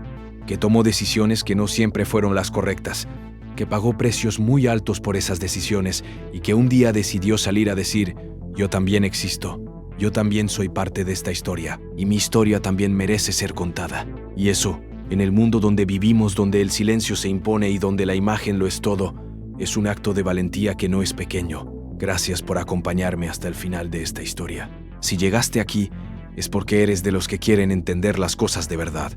que tomó decisiones que no siempre fueron las correctas, que pagó precios muy altos por esas decisiones y que un día decidió salir a decir: yo también existo, yo también soy parte de esta historia y mi historia también merece ser contada. Y eso, en el mundo donde vivimos, donde el silencio se impone y donde la imagen lo es todo, es un acto de valentía que no es pequeño. Gracias por acompañarme hasta el final de esta historia. Si llegaste aquí, es porque eres de los que quieren entender las cosas de verdad,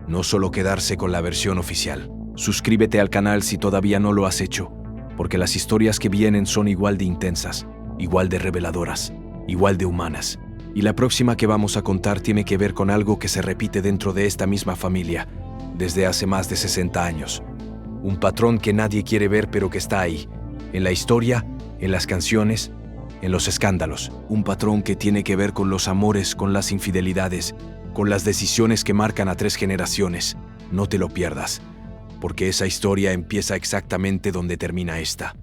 no solo quedarse con la versión oficial. Suscríbete al canal si todavía no lo has hecho, porque las historias que vienen son igual de intensas, igual de reveladoras, igual de humanas. Y la próxima que vamos a contar tiene que ver con algo que se repite dentro de esta misma familia, desde hace más de 60 años. Un patrón que nadie quiere ver pero que está ahí, en la historia, en las canciones, en los escándalos. Un patrón que tiene que ver con los amores, con las infidelidades, con las decisiones que marcan a 3 generaciones. No te lo pierdas, porque esa historia empieza exactamente donde termina esta.